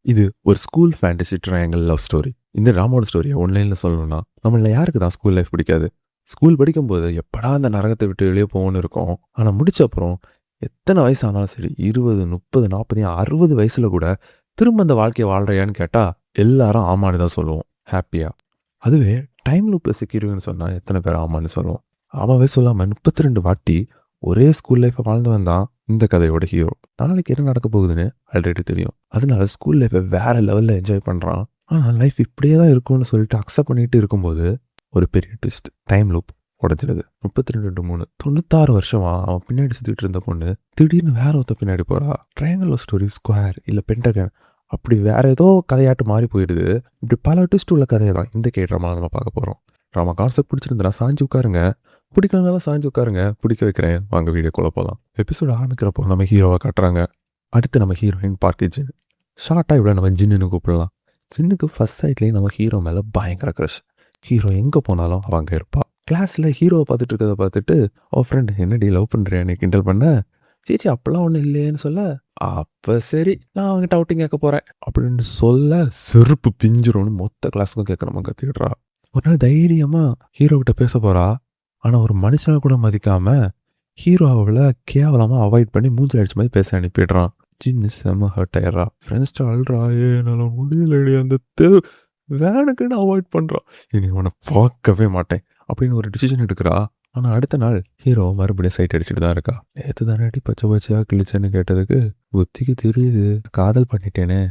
இது ஒரு school fantasy triangle love story. இந்த ட்ராமாவோட ஸ்டோரியை ஒன்லைனில் சொல்லணும்னா, நம்மள யாருக்கு தான் ஸ்கூல் லைஃப் பிடிக்காது? ஸ்கூல் படிக்கும்போது எப்படா அந்த நரகத்தை விட்டு வெளியே போகணும்னு இருக்கும். ஆனால் முடிச்ச அப்புறம் எத்தனை வயசு ஆனாலும் சரி, 20, 30, 40, 60 வயசுல கூட திரும்ப அந்த வாழ்க்கையை வாழ்றியான்னு கேட்டால் எல்லாரும் ஆமான்னு தான் சொல்லுவோம், ஹாப்பியா. அதுவே டைம் லூப்பில் சிக்கிடுவேன்னு சொன்னால் எத்தனை பேர் ஆமான்னு சொல்லுவோம்? ஆமாவே சொல்லாமல் 32 வாட்டி ஒரே ஸ்கூல் லைஃப்பை வாழ்ந்தவன் தான் இந்த கதையோட ஹீரோ. நாளைக்கு என்ன நடக்க போகுதுன்னு ஆல்ரெடி தெரியும். அதனால ஸ்கூல் லைஃப்பை வேற லெவலில் என்ஜாய் பண்ணுறான். ஆனால் லைஃப் இப்படியே தான் இருக்கும்னு சொல்லிட்டு அக்செப்ட் பண்ணிட்டு இருக்கும்போது ஒரு பெரிய ட்விஸ்ட். Time loop உடஞ்சிடுது. 32-3 96 வருஷமா அவன் பின்னாடி சுற்றிட்டு இருந்த பொண்ணு திடீர்னு வேற ஒருத்த பின்னாடி போறா. ட்ரையாங்கிள் ஸ்டோரி, ஸ்கொயர் இல்லை பென்டகன், அப்படி வேற ஏதோ கதையாட்டு மாறி போயிடுது. இப்படி பல ட்விஸ்ட் உள்ள கதையை தான் இந்த ட்ராமா நம்ம பார்க்க போகிறோம். ட்ராமா கான்செப்ட் பிடிச்சிருந்தா சாஞ்சு உட்காருங்க, பிடிக்கலனாலும் சாஞ்சு உட்காருங்க, பிடிக்க வைக்கிறேன், வாங்க வீடியோக்குள்ள போகலாம். எபிசோட் ஆரம்பிக்கிறப்போ நம்ம ஹீரோவை காட்டுறாங்க. அடுத்து நம்ம ஹீரோயின் பார்க்கு ஜின். ஷார்ட்டாக இவ்வளோ நம்ம ஜின்னு கூப்பிடலாம். ஜின்னுக்கு ஃபர்ஸ்ட் சைட்லேயே நம்ம ஹீரோ மேலே பயங்கர க்ரஷ். ஹீரோ எங்கே போனாலும் அவன் அங்கே இருப்பா. கிளாஸில் ஹீரோவை பார்த்துட்டு இருக்கிறத பார்த்துட்டு அவள் ஃப்ரெண்ட் என்னடி லவ் பண்ணுறியான்னு கிண்டல் பண்ண, சேச்சி அப்பெல்லாம் ஒன்றும் இல்லையேன்னு சொல்ல, அப்போ சரி நான் அவங்ககிட்ட அவுட்டிங் கேட்க போகிறேன் அப்படின்னு சொல்ல செருப்பு பிஞ்சிரும்னு மொத்த கிளாஸுக்கும் கேட்குறமா கற்றுக்கிட்டுறா. ஒரு நாள் தைரியமாக ஹீரோ கிட்ட பேச போகிறா. ஆனால் ஒரு மனுஷனை கூட மதிக்காம ஹீரோ அவளை கேவலமாக அவாய்ட் பண்ணி மூஞ்சில் அடிச்ச மாதிரி பேச அனுப்பிடுறான். சின்ன செம்ம ஹர்ட் ஆயிடுறா. ஃப்ரெண்ட்ஸ்ட்டு அழுறா, என்னால் முடியலடி அந்த தெரு வேணுக்குன்னு அவாய்ட் பண்ணுறான். இனி உன்னை பார்க்கவே மாட்டேன் அப்படின்னு ஒரு டிசிஷன் எடுக்கிறா. ஆனால் அடுத்த நாள் ஹீரோ மறுபடியும் சைட் அடிச்சுட்டு தான் இருக்கா. நேற்று தானடி பச்சை பச்சையாக கிழிச்சேன்னு கேட்டதுக்கு புத்திக்கு தெரியுது காதல் பண்ணிட்டேனே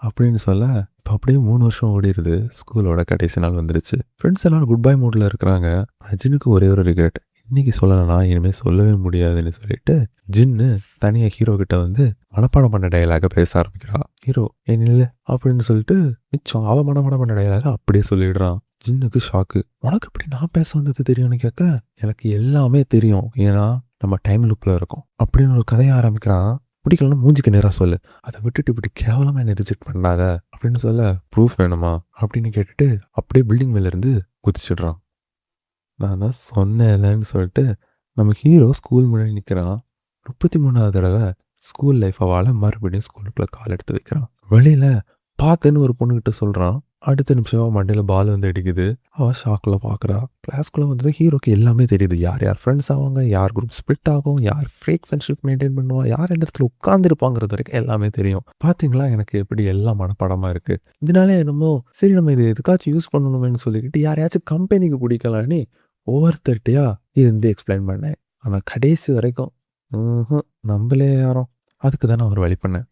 அப்படின்னு சொல்ல, இப்போ அப்படியே 3 வருஷம் ஓடிடுது. ஸ்கூலோட கடைசி நாள் வந்துருச்சு. ஃப்ரெண்ட்ஸ் எல்லாம் குட் பை மூடில் இருக்கிறாங்க. அஜினுக்கு ஒரே ஒரு ரிக்ரெட், இன்னைக்கு சொல்லலைன்னா இனிமேல் சொல்லவே முடியாதுன்னு சொல்லிட்டு ஜின்னு தனியாக ஹீரோ கிட்ட வந்து மனப்பாடம் பண்ண டயலாக பேச ஆரம்பிக்கிறா. ஹீரோ ஏன் இல்லை அப்படின்னு சொல்லிட்டு மிச்சம் அவன் மனப்பாடம் பண்ண டயலாக அப்படியே சொல்லிடுறான். ஜின்னுக்கு ஷாக்கு. உனக்கு எப்படி நான் பேச வந்தது தெரியும்னு கேட்க, எனக்கு எல்லாமே தெரியும், ஏன்னா நம்ம டைம் லூப்பில் இருக்கோம் அப்படின்னு ஒரு கதையை ஆரம்பிக்கிறான். பிடிக்கலன்னா மூஞ்சிக்கு நேராக சொல்லு, அதை விட்டுட்டு இப்படி கேவலமாக என்ன ரிஜெக்ட் பண்ணாத அப்படின்னு சொல்ல, ப்ரூஃப் வேணுமா அப்படின்னு கேட்டுட்டு அப்படியே பில்டிங் மேலேருந்து குதிச்சிடுறான். நான் தான் சொன்னேன்லன்னு சொல்லிட்டு நம்ம ஹீரோ ஸ்கூல் முன்னாடி நிற்கிறான். 33வது தடவை ஸ்கூல் லைஃப்பை வாழ மறுபடியும் ஸ்கூலுக்குள்ளே கால் எடுத்து வைக்கிறான். வெளியில் பார்த்தேன்னு ஒரு பொண்ணுக்கிட்ட சொல்கிறான். அடுத்த நிமிஷம் மண்டையில் பால் வந்து அடிக்குது. அவள் ஷாக்கில் பார்க்குறா. கிளாஸ்க்குள்ளே வந்தது ஹீரோக்கு எல்லாமே தெரியுது. யார் யார் ஃப்ரெண்ட்ஸ் ஆவாங்க, யார் குரூப் ஸ்பிளிட் ஆகும், யார் ஃபேக் ஃப்ரெண்ட்ஷிப் மெயின்டைன் பண்ணுவா, யார் எந்த இடத்துல உட்காந்துருப்பாங்கிறது வரைக்கும் எல்லாமே தெரியும். பார்த்தீங்களா எனக்கு எப்படி எல்லாம் மனப்பாடமாக இருக்குது. இதனாலே என்னமோ சரி நம்ம இது எதுக்காச்சும் யூஸ் பண்ணணுமேனு சொல்லிக்கிட்டு யாரையாச்சும் கம்பெனிக்கு பிடிக்கலான்னு ஒவ்வொருத்தர்கிட்டையா இருந்து எக்ஸ்பிளைன் பண்ணேன். ஆனால் கடைசி வரைக்கும் நம்மளே யாரும் அதுக்கு தானே ஒரு வழி பண்ணேன்.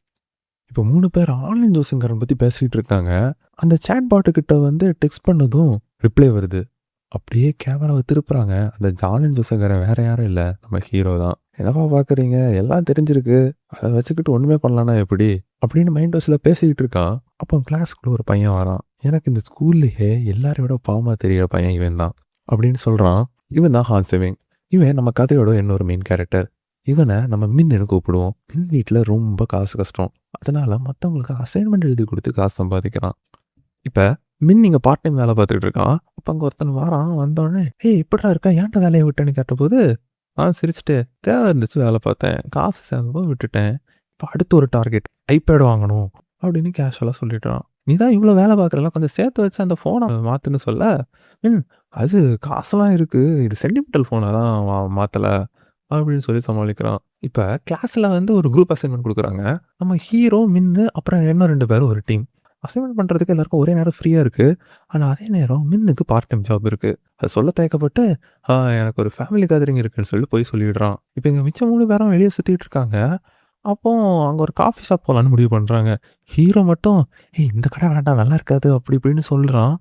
இப்போ 3 பேர் ஆன்லைன் ஜோசிங்காரன் பற்றி பேசிகிட்டு இருக்காங்க. அந்த சேட் பாட்டுக்கிட்ட வந்து டெக்ஸ்ட் பண்ணதும் ரிப்ளை வருது. அப்படியே கேமராவை திருப்புறாங்க. அந்த ஆன்லைன் ஜோசிங்காரன் வேற யாரும் இல்லை, நம்ம ஹீரோ தான். என்னப்பா பார்க்குறீங்க, எல்லாம் தெரிஞ்சிருக்கு, அதை வச்சுக்கிட்டு ஒன்றுமே பண்ணலான்னா எப்படி அப்படின்னு மைண்ட் வாஷில் பேசிக்கிட்டு இருக்கான். அப்போ கிளாஸுக்குள்ள ஒரு பையன் வரான். எனக்கு இந்த ஸ்கூல்லையே எல்லாரையோட பாவமாக தெரிகிற பையன் இவன் தான் அப்படின்னு சொல்கிறான். இவன் தான் ஹான் செவிங். இவன் நம்ம கதையோட இன்னொரு மெயின் கேரக்டர். இவனை நம்ம மின்னு கூப்பிடுவோம். மின் வீட்டில் ரொம்ப காசு கஷ்டம், அதனால மற்றவங்களுக்கு அசைன்மெண்ட் எழுதி கொடுத்து காசு சம்பாதிக்கிறான். இப்போ மின் இங்கே பார்ட் டைம் வேலை பார்த்துக்கிட்டு இருக்கான். அப்போ அங்கே ஒருத்தன் வாரான். வந்தோடனே இப்படிலாம் இருக்கா, ஏன்ட்ட வேலையை விட்டேன்னு கேட்டபோது நான் சிரிச்சுட்டு, தேவை இருந்துச்சு வேலை பார்த்தேன், காசு சேர்ந்தப்போ விட்டுட்டேன், இப்போ அடுத்து ஒரு டார்கெட் ஐபேட் வாங்கணும் அப்படின்னு கேஷுவலாக சொல்லிடுறான். நீ தான் இவ்வளோ வேலை பார்க்குறல, கொஞ்சம் சேர்த்து வச்சு அந்த ஃபோனை மாற்றுன்னு சொல்ல, அது காசெல்லாம் இருக்குது, இது சென்டிமெண்டல் ஃபோனை தான் மாற்றலை அப்படின்னு சொல்லி சமாளிக்கிறான். இப்போ கிளாஸில் வந்து ஒரு குரூப் அசைன்மெண்ட் கொடுக்குறாங்க. நம்ம ஹீரோ மின்னு அப்புறம் இன்னும் 2 பேரும் ஒரு டீம். அசைன்மெண்ட் பண்ணுறதுக்கு எல்லாருக்கும் ஒரே நேரம் ஃப்ரீயாக இருக்குது. ஆனால் அதே நேரம் மின்னுக்கு பார்ட் டைம் ஜாப் இருக்குது. அது சொல்ல தயக்கப்பட்டு எனக்கு ஒரு ஃபேமிலி கேதரிங் இருக்குன்னு சொல்லி போய் சொல்லிடுறான். இப்போ இங்கே மிச்சம் 3 பேரும் வெளியே சுற்றிட்டு இருக்காங்க. அப்போ அங்கே ஒரு காஃபி ஷாப் போகலான்னு முடிவு பண்ணுறாங்க. ஹீரோ மட்டும் இந்த கடை வேண்டாம், நல்லா இருக்காது அப்படி இப்படின்னு சொல்கிறான்.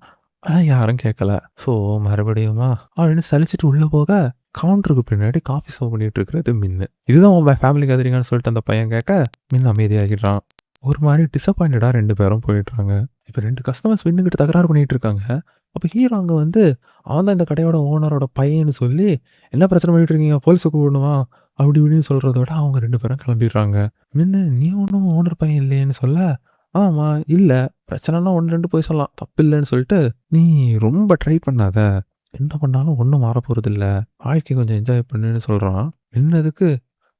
ஆனால் யாரும் கேட்கல. ஸோ மறுபடியுமா அப்படின்னு சலிச்சுட்டு உள்ளே போக, கவுண்டருக்கு பின்னாடி காஃபி சர்வ் பண்ணிட்டு இருக்கிறது மின்னு. இதுதான் உன் ஃபேமிலி கேதரிங்னு சொல்லிட்டு அந்த பையன் கேட்க மின் அமைதியாகிடுறான். ஒரு மாதிரி டிசப்பாயிண்டடாக 2 பேரும் போயிடுறாங்க. இப்போ 2 கஸ்டமர்ஸ் மின்னுக்கிட்ட தகராறு பண்ணிட்டு இருக்காங்க. அப்போ ஹீரோ அங்கே வந்து அவன் தான் இந்த கடையோட ஓனரோட பையன்னு சொல்லி, என்ன பிரச்சனை பண்ணிட்டு இருக்கீங்க, போலீஸுக்கு கூப்பிடணுமா அப்படி இப்படின்னு சொல்கிறதோட அவங்க 2 பேரும் கிளம்பிடுறாங்க. மின்னு நீ ஒன்றும் ஓனர் பையன் இல்லையேன்னு சொல்ல, ஆமாம் இல்லை, பிரச்சனைனா 1 2 போய் சொல்லலாம், தப்பு இல்லைன்னு சொல்லிட்டு, நீ ரொம்ப ட்ரை பண்ணாத, என்ன பண்ணாலும் ஒன்றும் மாற போகிறது இல்லை, வாழ்க்கை கொஞ்சம் என்ஜாய் பண்ணுன்னு சொல்கிறான். என்னதுக்கு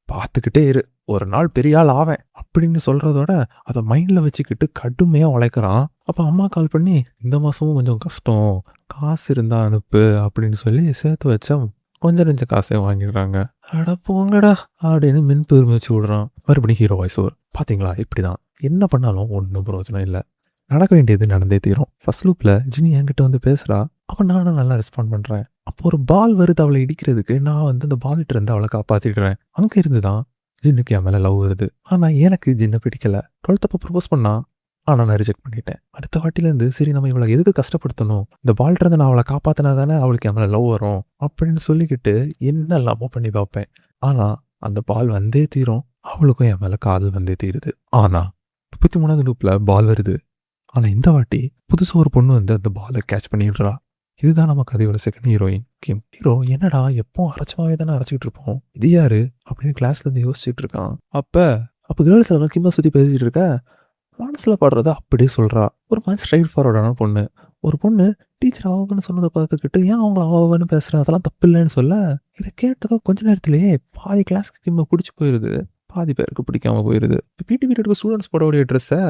பார்த்துக்கிட்டே இரு, ஒரு நாள் பெரிய ஆள் ஆவேன் அப்படின்னு சொல்றதோட அதை மைண்ட்ல வச்சுக்கிட்டு கடுமையா உழைக்கிறான். அப்ப அம்மா கால் பண்ணி இந்த மாசமும் கொஞ்சம் கஷ்டம், காசு இருந்தா அனுப்பு அப்படின்னு சொல்லி சேர்த்து வச்சா கொஞ்சம் நெஞ்ச காசையும் வாங்கிடுறாங்க. அட போங்கடா அப்படின்னு மின் பெருமை வச்சு விடுறான். மறுபடியும் ஹீரோ வாய்ஸ் ஓவர். பாத்தீங்களா இப்படிதான் என்ன பண்ணாலும் ஒன்றும் பிரயோஜனம் இல்லை. நடக்க வேண்டியது நடந்தே தீரும். ஃபர்ஸ்ட் லூப்ல ஜினி என்கிட்ட வந்து பேசுறா. அப்ப நானும் நல்லா ரெஸ்பாண்ட் பண்றேன். அப்போ ஒரு பால் வருது அவளை இடிக்கிறதுக்கு. நான் வந்து அந்த பால்கிட்ட இருந்து அவளை காப்பாத்திடுறேன். அங்க இருந்துதான் ஜின்னுக்கு என் மேல லவ் வருது. ஆனா எனக்கு ஜின்னை பிடிக்கல. 12th அப்ப ப்ரப்போஸ் பண்ணா. ஆனா நான் ரிஜெக்ட் பண்ணிட்டேன். அடுத்த வாட்டிலேருந்து சரி நம்ம இவளை எதுக்கு கஷ்டப்படுத்தணும், இந்த பால்கிட்ட இருந்து நான் அவளை காப்பாத்தினா தானே அவளுக்கு என் மேல லவ் வரும் அப்படின்னு சொல்லிக்கிட்டு என்னெல்லாமோ பண்ணி பார்ப்பேன். ஆனா அந்த பால் வந்தே தீரும். அவளுக்கும் என் மேல காதல் வந்தே தீருது. ஆனா 33வது லூப்ல பால் வருது. ஆனா இந்த வாட்டி புதுசா ஒரு பொண்ணு வந்து அந்த பாலை கேட்ச் பண்ணிடுறா. இதுதான் நம்ம கதையோட செகண்ட் ஹீரோயின் கிம். ஹீரோ என்னடா எப்போ அரைச்சமாவே தானே அரைச்சிக்கிட்டு இருப்போம், இது யாரு அப்படின்னு கிளாஸ்ல இருந்து யோசிச்சுட்டு இருக்கான். அப்ப கேர்ள்ஸ் எல்லாம் கிம்மை சுத்தி பேசிட்டு இருக்க. மனசுல படுறத அப்படியே சொல்றா. ஒரு மாதிரி ஸ்ட்ரைட் ஃபார்வர்டான பொண்ணு. ஒரு பொண்ணு டீச்சர் அவன்னு சொன்னதை பார்த்துக்கிட்டு ஏன் அவங்கள அவன்னு பேசுறேன், அதெல்லாம் தப்பு இல்லைன்னு சொல்ல, இதை கேட்டதோ கொஞ்ச நேரத்திலேயே பாதி கிளாஸ்க்கு கிம்மை பிடிச்சி போயிருது, பாதி பேருக்கு பிடிக்காம போயிருது. பிடி பீரியடுக்கு ஸ்டூடெண்ட்ஸ் போட வேண்டிய ட்ரெஸ்ஸை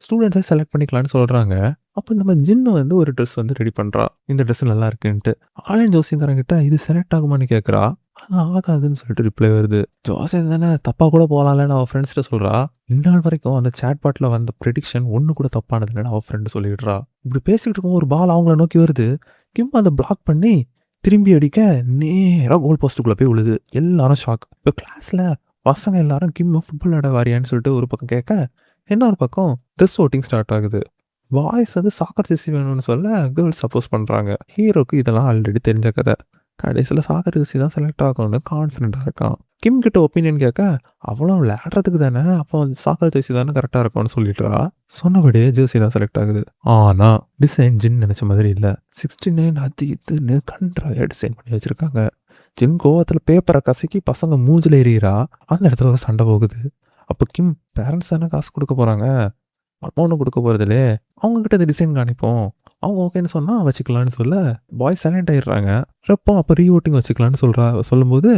ஸ்டூடெண்ட்ஸை செலக்ட் பண்ணிக்கலான்னு சொல்கிறாங்க. அப்போ நம்ம ஜின்னு வந்து ஒரு ட்ரெஸ் வந்து ரெடி பண்ணுறா. இந்த ட்ரெஸ் நல்லா இருக்குன்ட்டு ஆன்லைன் ஜோசியங்காரங்கிட்ட இது செலக்ட் ஆகுமான்னு கேட்குறா. ஆனால் ஆகாதுன்னு சொல்லிட்டு ரிப்ளை வருது. ஜோசியம் தானே தப்பாக கூட போகலாம்லன்னு அவள் ஃப்ரெண்ட்ஸ்கிட்ட சொல்கிறா. இந்நாள் வரைக்கும் அந்த சேட் பாட்டில் வந்த ப்ரெடிக்ஷன் ஒன்று கூட தப்பானது இல்லைன்னு அவள் ஃப்ரெண்டு சொல்லிடுறா. இப்படி பேசிக்கிட்டு இருக்கும் ஒரு பால் அவங்கள நோக்கி வருது. கிம் அதை பிளாக் பண்ணி திரும்பி அடிக்க நேராக கோல் போஸ்ட்டுக்குள்ளே போய் விழுது. எல்லாரும் ஷாக். இப்போ கிளாஸில் பசங்க எல்லாரும் கிம் ஃபுட்பால் விளையாட வாரியான்னு சொல்லிட்டு ஒரு பக்கம் கேட்க, இன்னொரு பக்கம் ட்ரெஸ் ஓட்டிங் ஸ்டார்ட் ஆகுது. பாய்ஸ் வந்து சாக்கர் ஜெர்சி வேணும்னு சொல்ல கேர்ள்ஸ் சப்போஸ் பண்ணுறாங்க. ஹீரோக்கு இதெல்லாம் ஆல்ரெடி தெரிஞ்ச கதை. கடைசியில் சாக்கர் ஜெர்சி தான் செலக்ட் ஆகணும்னு கான்ஃபிடென்ட்டாக இருக்கான். கிம் கிட்ட ஒப்பீனியன் கேட்க அவளும் விளையாடுறதுக்கு தானே, அப்போ சாக்கர் ஜெர்சி தானே கரெக்டாக இருக்கும்னு சொல்லிட்டுறா. சொன்னபடியே ஜெர்சி தான் செலக்ட் ஆகுது. ஆனால் டிசைன் ஜின் நினச்ச மாதிரி இல்லை. 69 அது இதுன்னு கண்ட்ராக டிசைன் பண்ணி வச்சுருக்காங்க. ஜின் கோவத்தில் பேப்பரை கசக்கி பசங்க மூஞ்சில் எறிகிறா. அந்த இடத்துல ஒரு சண்டை போகுது. அப்போ கிம் பேரண்ட்ஸ் தானே காசு கொடுக்க போகிறாங்க, அமௌண்ட்டு கொடுக்க போகிறதுலே அவங்கக்கிட்ட இந்த டிசைன் காணிப்போம், அவங்க ஓகேன்னு சொன்னால் வச்சுக்கலான்னு சொல்ல பாய்ஸ் சைலண்ட் ஆகிடுறாங்க. அப்போ ரீவோட்டிங் வச்சுக்கலான்னு சொல்லும்போது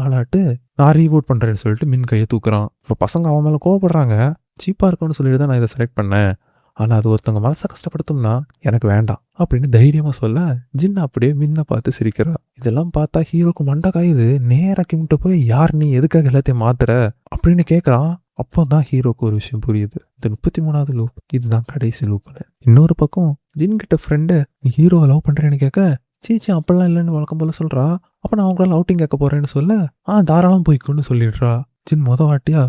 ஆளாட்டு நான் ரீவோட் பண்ணுறேன்னு சொல்லிட்டு மின் கையை தூக்குறான். இப்போ பசங்க அவன் மேலே கோவப்படுறாங்க. சீப்பாக இருக்கும்னு சொல்லிட்டு தான் நான் இதை செலக்ட் பண்ணேன், ஆனால் அது ஒருத்தவங்க மனசை கஷ்டப்படுத்தும்னா எனக்கு வேண்டாம் அப்படின்னு தைரியமாக சொல்ல ஜின்ன அப்படியே மின்ன பார்த்து சிரிக்கிறா. இதெல்லாம் பார்த்தா ஹீரோக்கு மண்டை காயுது. நேராக கிம்கிட்ட போய் யார் நீ எதுக்காக எல்லாத்தையும் மாத்துற அப்படின்னு கேட்குறான். அப்போ தான் ஹீரோக்கு ஒரு விஷயம் புரியுது. இந்த 33வது லூப் இதுதான் கடைசி லூப்னு. இன்னொரு பக்கம் ஜின் கிட்ட ஃப்ரெண்டு நீ ஹீரோவை லவ் பண்ணுறேன்னு கேட்க, சீச்சி அப்படிலாம் இல்லைன்னு வழக்கம் போல சொல்கிறா. அப்போ நான் அவங்களால அவுட்டிங் கேட்க போகிறேன்னு சொல்ல தாராளம் போய்க்குன்னு சொல்லிடுறா. ஜின் வாட்டியா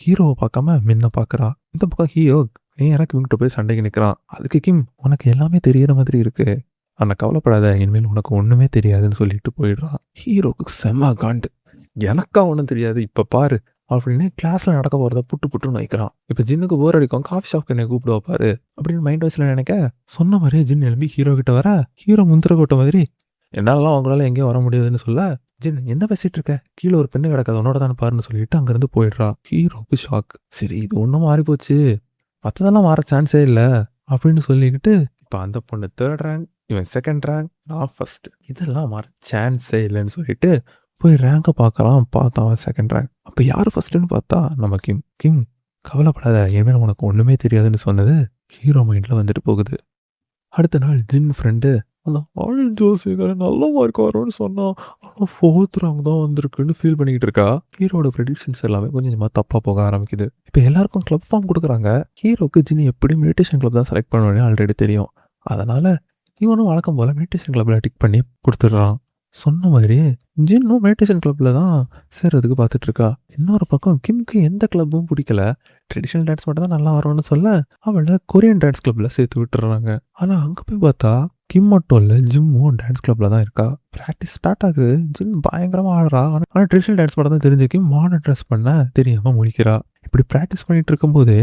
ஹீரோவை பார்க்காம மின்ன பார்க்குறா. இந்த பக்கம் ஹீரோ நேராக கிம்கிட்ட போய் சண்டைக்கு நிற்கிறான். அதுக்கு கிம் உனக்கு எல்லாமே தெரியற மாதிரி இருக்கு, ஆனால் கவலைப்படாத, இனிமேல் உனக்கு ஒன்றுமே தெரியாதுன்னு சொல்லிட்டு போயிடுறான். ஹீரோக்கு செம்ம காண்டு. எனக்கா ஒன்றும் தெரியாது இப்போ பாரு அப்படின்னு கிளாஸில் நடக்க போகிறத புட்டுன்னு வைக்கிறான். இப்போ ஜின்னுக்கு போர் அடிக்கும், காஃபி ஷாப்க்கு என்னை கூப்பிட வைப்பாரு அப்படின்னு மைண்ட் வாய்ஸில் நினைக்க, சொன்ன மாதிரியே ஜின் எழும்பி ஹீரோ கிட்ட வர ஹீரோ முந்திர கொட்ட மாதிரி என்னாலலாம் அவங்களால எங்கேயும் வர முடியாதுன்னு சொல்ல, ஜின் என்ன பேசிட்டு இருக்க, கீழே ஒரு பெண்ணு கிடக்காது உன்னோட தானே பாருன்னு சொல்லிட்டு அங்கேருந்து போயிடுறா. ஹீரோக்கு ஷாக். சரி இது ஒன்றும் மாறி போச்சு, மற்றதெல்லாம் மாற சான்ஸே இல்லை அப்படின்னு சொல்லிக்கிட்டு இப்போ அந்த பொண்ணு 3rd ரேங்க், இவன் 2nd ரேங்க், நான் ஃபர்ஸ்ட், இதெல்லாம் மாற சான்ஸே இல்லைன்னு சொல்லிட்டு போய் ரேங்கை பார்க்குறான். பார்த்தா அவன் 2nd ரேங்க். அப்போ யார் ஃபர்ஸ்ட்டுன்னு பார்த்தா நம்ம கிம். கிம் கவலைப்படாத, இனிமேல் உனக்கு ஒன்றுமே தெரியாதுன்னு சொன்னது ஹீரோ மைண்டில் வந்துட்டு போகுது. அடுத்த நாள் ஜின் ஃப்ரெண்டு அந்த ஆன்லைன் ஜோசியக்காரன் நல்ல மார்க் வரும்னு சொன்னான், ஆனால் 4th ரேங்க் தான் வந்திருக்குன்னு ஃபீல் பண்ணிக்கிட்டு இருக்கா. ஹீரோட ப்ரெடிக்ஷன்ஸ் எல்லாமே கொஞ்சமாக தப்பாக போக ஆரம்பிக்குது. இப்போ எல்லாருக்கும் கிளப் ஃபார்ம் கொடுக்குறாங்க. ஹீரோக்கு ஜின் எப்படி மெடிடேஷன் கிளப் தான் செலக்ட் பண்ணுவேன்னு ஆல்ரெடி தெரியும். அதனால் இவனும் வழக்கம் போல் மெடிடேஷன் கிளப்பில் டிக் பண்ணி கொடுத்துட்றான். சொன்ன மாதிரி ஜின்னும் மெடிடேஷன் கிளப்பில் தான் சேர்றதுக்கு பார்த்துட்ருக்கா. இன்னொரு பக்கம் கிம்க்கு எந்த கிளப்பும் பிடிக்கல, ட்ரெடிஷ்னல் டான்ஸ் மட்டும் தான் நல்லா வரும்னு சொல்ல அவளை கொரியன் டான்ஸ் கிளப்பில் சேர்த்து விட்டுறாங்க. ஆனால் அங்கே போய் பார்த்தா கிம் மட்டும் இல்லை ஜிம்மும் டான்ஸ் கிளப்பில் தான் இருக்கா. ப்ராக்டிஸ் ஸ்டார்ட் ஆகுது. ஜிம் பயங்கரமாக ஆடுறா. ஆனால் ட்ரெடிஷ்னல் டான்ஸ் மட்டும் தான் தெரிஞ்சு கிம் மாடர்ன் ட்ரெஸ் பண்ண தெரியாமல் முழிக்கிறா. இப்படி ப்ராக்டிஸ் பண்ணிட்டு இருக்கும்போது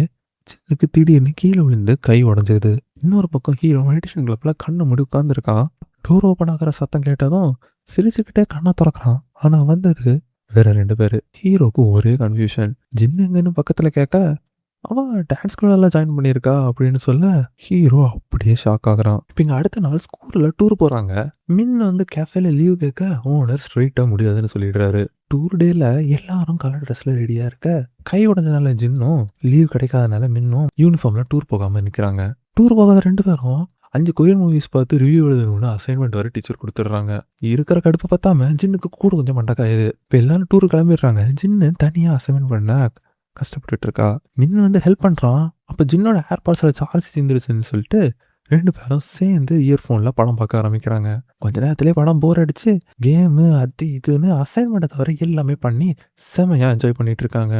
ஜின்னுக்கு திடீர்னு கீழே விழுந்து கை உடஞ்சிருது. இன்னொரு பக்கம் ஹீரோ மெடிடேஷன் கிளப்பில் கண்ணை மூடி உட்காந்துருக்கான். டோர் ஓப்பன் ஆகிற சத்தம் கேட்டதும் சிரிச்சுக்கிட்டே கண்ணை திறக்கிறான். ஆனால் வந்தது வேற 2 பேர். ஹீரோக்கு ஒரே கன்ஃபியூஷன். ஜின்னு எங்கன்னு பக்கத்தில் கேட்க அவன் டான்ஸ் கிளப்ல ஜாயின் பண்ணியிருக்கா அப்படின்னு சொல்ல ஹீரோ அப்படியே ஷாக் ஆகுறான். இப்போ இங்கே அடுத்த நாள் ஸ்கூலில் டூர் போகிறாங்க. மின் வந்து கேஃபேல லீவ் கேட்க ஓனர் ஸ்ட்ரைட்டாக முடியாதுன்னு சொல்லிடுறாரு. டூர் டேல எல்லாரும் கலர் ட்ரெஸ்ல ரெடியா இருக்க, கை உடைஞ்சனால ஜின்னும், லீவ் கிடைக்காதனால மின்னும் யூனிஃபார்ம்ல டூர் போகாம நிக்கிறாங்க. டூர் போகாத 2 பேரும் 5 கொரியன் மூவிஸ் பார்த்து ரிவ்யூ எழுதணும்னு அசைன்மெண்ட் வர டீச்சர் குடுத்துடுறாங்க. இருக்கிற கடுப்பு பத்தாம ஜின்னுக்கு கூட கொஞ்சம் மண்டை காயுது. இப்ப எல்லாரும் டூர் கிளம்பிடுறாங்க. ஜின்னு தனியா அசைன்மெண்ட் பண்ண கஷ்டப்பட்டுட்டு இருக்கா. மின்னு வந்து ஹெல்ப் பண்றான். அப்ப ஜின்னோட ஏர்பாட்ஸ்ல சார்ஜ் தீர்ந்துருச்சுன்னு சொல்லிட்டு 2 பேரும் சேர்ந்து இயர்ஃபோன்ல படம் பார்க்க ஆரம்பிக்கிறாங்க. கொஞ்ச நேரத்திலே படம் போர் அடிச்சு கேமு அது இதுன்னு அசைன்மெண்ட்டை தவிர எல்லாமே பண்ணி செமையா என்ஜாய் பண்ணிட்டு இருக்காங்க.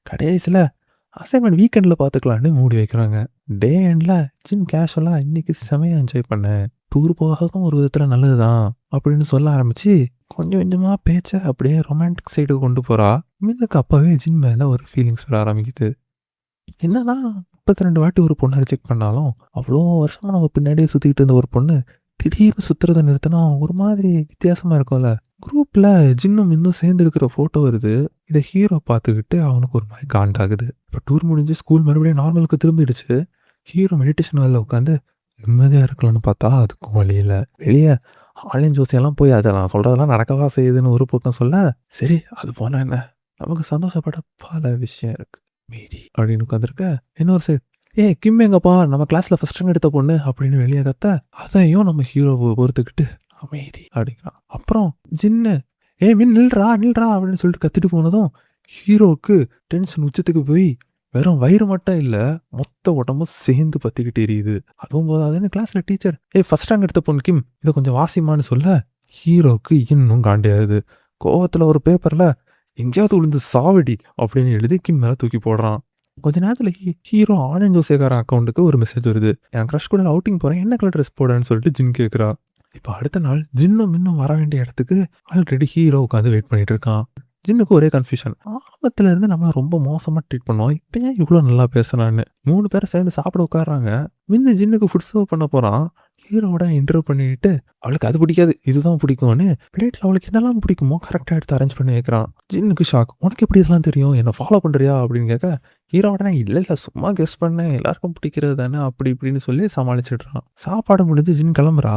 கடைசியில் அசைன்மெண்ட் வீக்கெண்டில் பார்த்துக்கலான்னு மூடி வைக்கிறாங்க. டே எண்டில் ஜின் கேஷுவலாக இன்னைக்கு செமையா என்ஜாய் பண்ணேன், டூர் போகாதும் ஒரு விதத்தில் நல்லது தான் அப்படின்னு சொல்ல ஆரம்பிச்சு கொஞ்சம் கொஞ்சமாக பேச்சை அப்படியே ரொமான்டிக் சைடுக்கு கொண்டு போகிறா. மின்னுக்கு அப்போவே ஜின் மேலே ஒரு ஃபீலிங்ஸ் வர ஆரம்பிக்குது. என்னதான் 32 வாட்டி ஒரு பொண்ணை ரிஜெக்ட் பண்ணாலும் அவ்வளோ வருஷமா நம்ம பின்னாடியே சுற்றிக்கிட்டு இருந்த ஒரு பொண்ணு திடீர்னு சுற்றுறதை நிறுத்தினா ஒரு மாதிரி வித்தியாசமாக இருக்கும்ல. குரூப்பில் ஜின்னும் இன்னும் சேர்ந்து இருக்கிற ஃபோட்டோ வருது. இதை ஹீரோ பார்த்துக்கிட்டு அவனுக்கு ஒரு மாதிரி காண்டாகுது. இப்போ டூர் முடிஞ்சு ஸ்கூல் மறுபடியும் நார்மலுக்கு திரும்பிடுச்சு. ஹீரோ மெடிடேஷன் வேலை உட்காந்து நிம்மதியாக இருக்கலாம்னு பார்த்தா அதுக்கும் வழி இல்லை. வெளியே ஆன்லைன் ஜோசியெல்லாம் போய் அதை நான் சொல்கிறதெல்லாம் நடக்கவா செய்யுதுன்னு ஒரு பக்கம் சொல்ல, சரி அது போனால் என்ன, நமக்கு சந்தோஷப்பட பல விஷயம் இருக்கு மீதி அப்படின்னு உட்காந்துருக்க. இன்னொரு சைடு கிம் எங்கப்பா, நம்ம கிளாஸ்ல ஃபர்ஸ்ட் ரேங்க் எடுத்த பொண்ணு அப்படின்னு வெளியே கத்த, அதையும் நம்ம ஹீரோவை பொறுத்துக்கிட்டு அமைதி அப்படிங்கிறான். அப்புறம் ஜின்னு மின் நில்றா நில்றா அப்படின்னு சொல்லிட்டு கத்திட்டு போனதும் ஹீரோவுக்கு டென்ஷன் உச்சத்துக்கு போய் வெறும் வயிறு மட்டும் இல்ல மொத்த உடம்பும் சேர்ந்து பத்திக்கிட்டு எரியுது. அதுவும் போதாதுன்னு கிளாஸ்ல டீச்சர் ஃபர்ஸ்ட் ரேங்க் எடுத்த பொண்ணு கிம் இதை கொஞ்சம் வாசிமான்னு சொல்ல ஹீரோவுக்கு இன்னும் காண்டியாகுது. கோவத்துல ஒரு பேப்பர்ல எங்கேயாவது விழுந்து சாவடி அப்படின்னு எழுதி கிம் மேல தூக்கி போடுறான். கொஞ்ச நேரத்துல ஹீரோ ஆனந்த் ஜோசேகாரன் அக்கௌண்ட்டுக்கு ஒரு மெசேஜ் வருது. என் க்ரஷ் கூட அவுட்டிங் போறேன், என்ன கலர் ட்ரெஸ் போடன்னு சொல்லிட்டு ஜின் கேட்குறா. இப்போ அடுத்த நாள் ஜின்னும் இன்னும் வர வேண்டிய இடத்துக்கு ஆல்ரெடி ஹீரோ உட்காந்து வெயிட் பண்ணிட்டு இருக்கான். ஜின்னுக்கு ஒரே கன்ஃபியூஷன். ஆரம்பத்துல இருந்து நம்மள ரொம்ப மோசமா ட்ரீட் பண்ணோம், இப்போ ஏன் இவ்வளோ நல்லா பேசுறான்னு. 3 பேரை சேர்ந்து சாப்பிட உட்காடுறாங்க. மின்னு ஜின்னுக்கு ஃபுட் சர்வ் பண்ண போறான். ஹீரோவோட இன்டர்வியூ பண்ணிட்டு அவளுக்கு அது பிடிக்காது இதுதான் பிடிக்கும்னு பிளேட்ல அவளுக்கு என்னெல்லாம் பிடிக்குமோ கரெக்டாக எடுத்து அரேஞ்ச் பண்ணி வைக்கிறான். ஜின்னுக்கு ஷாக். உனக்கு எப்படி இதெல்லாம் தெரியும், என்ன ஃபாலோ பண்றியா அப்படின்னு கேட்க ஹீரோவோட இல்லை சும்மா கெஸ் பண்ணேன், எல்லாருக்கும் பிடிக்கிறது தானே அப்படி இப்படின்னு சொல்லி சமாளிச்சிடுறான். சாப்பாடு முடிஞ்சு ஜின் கிளம்புறா.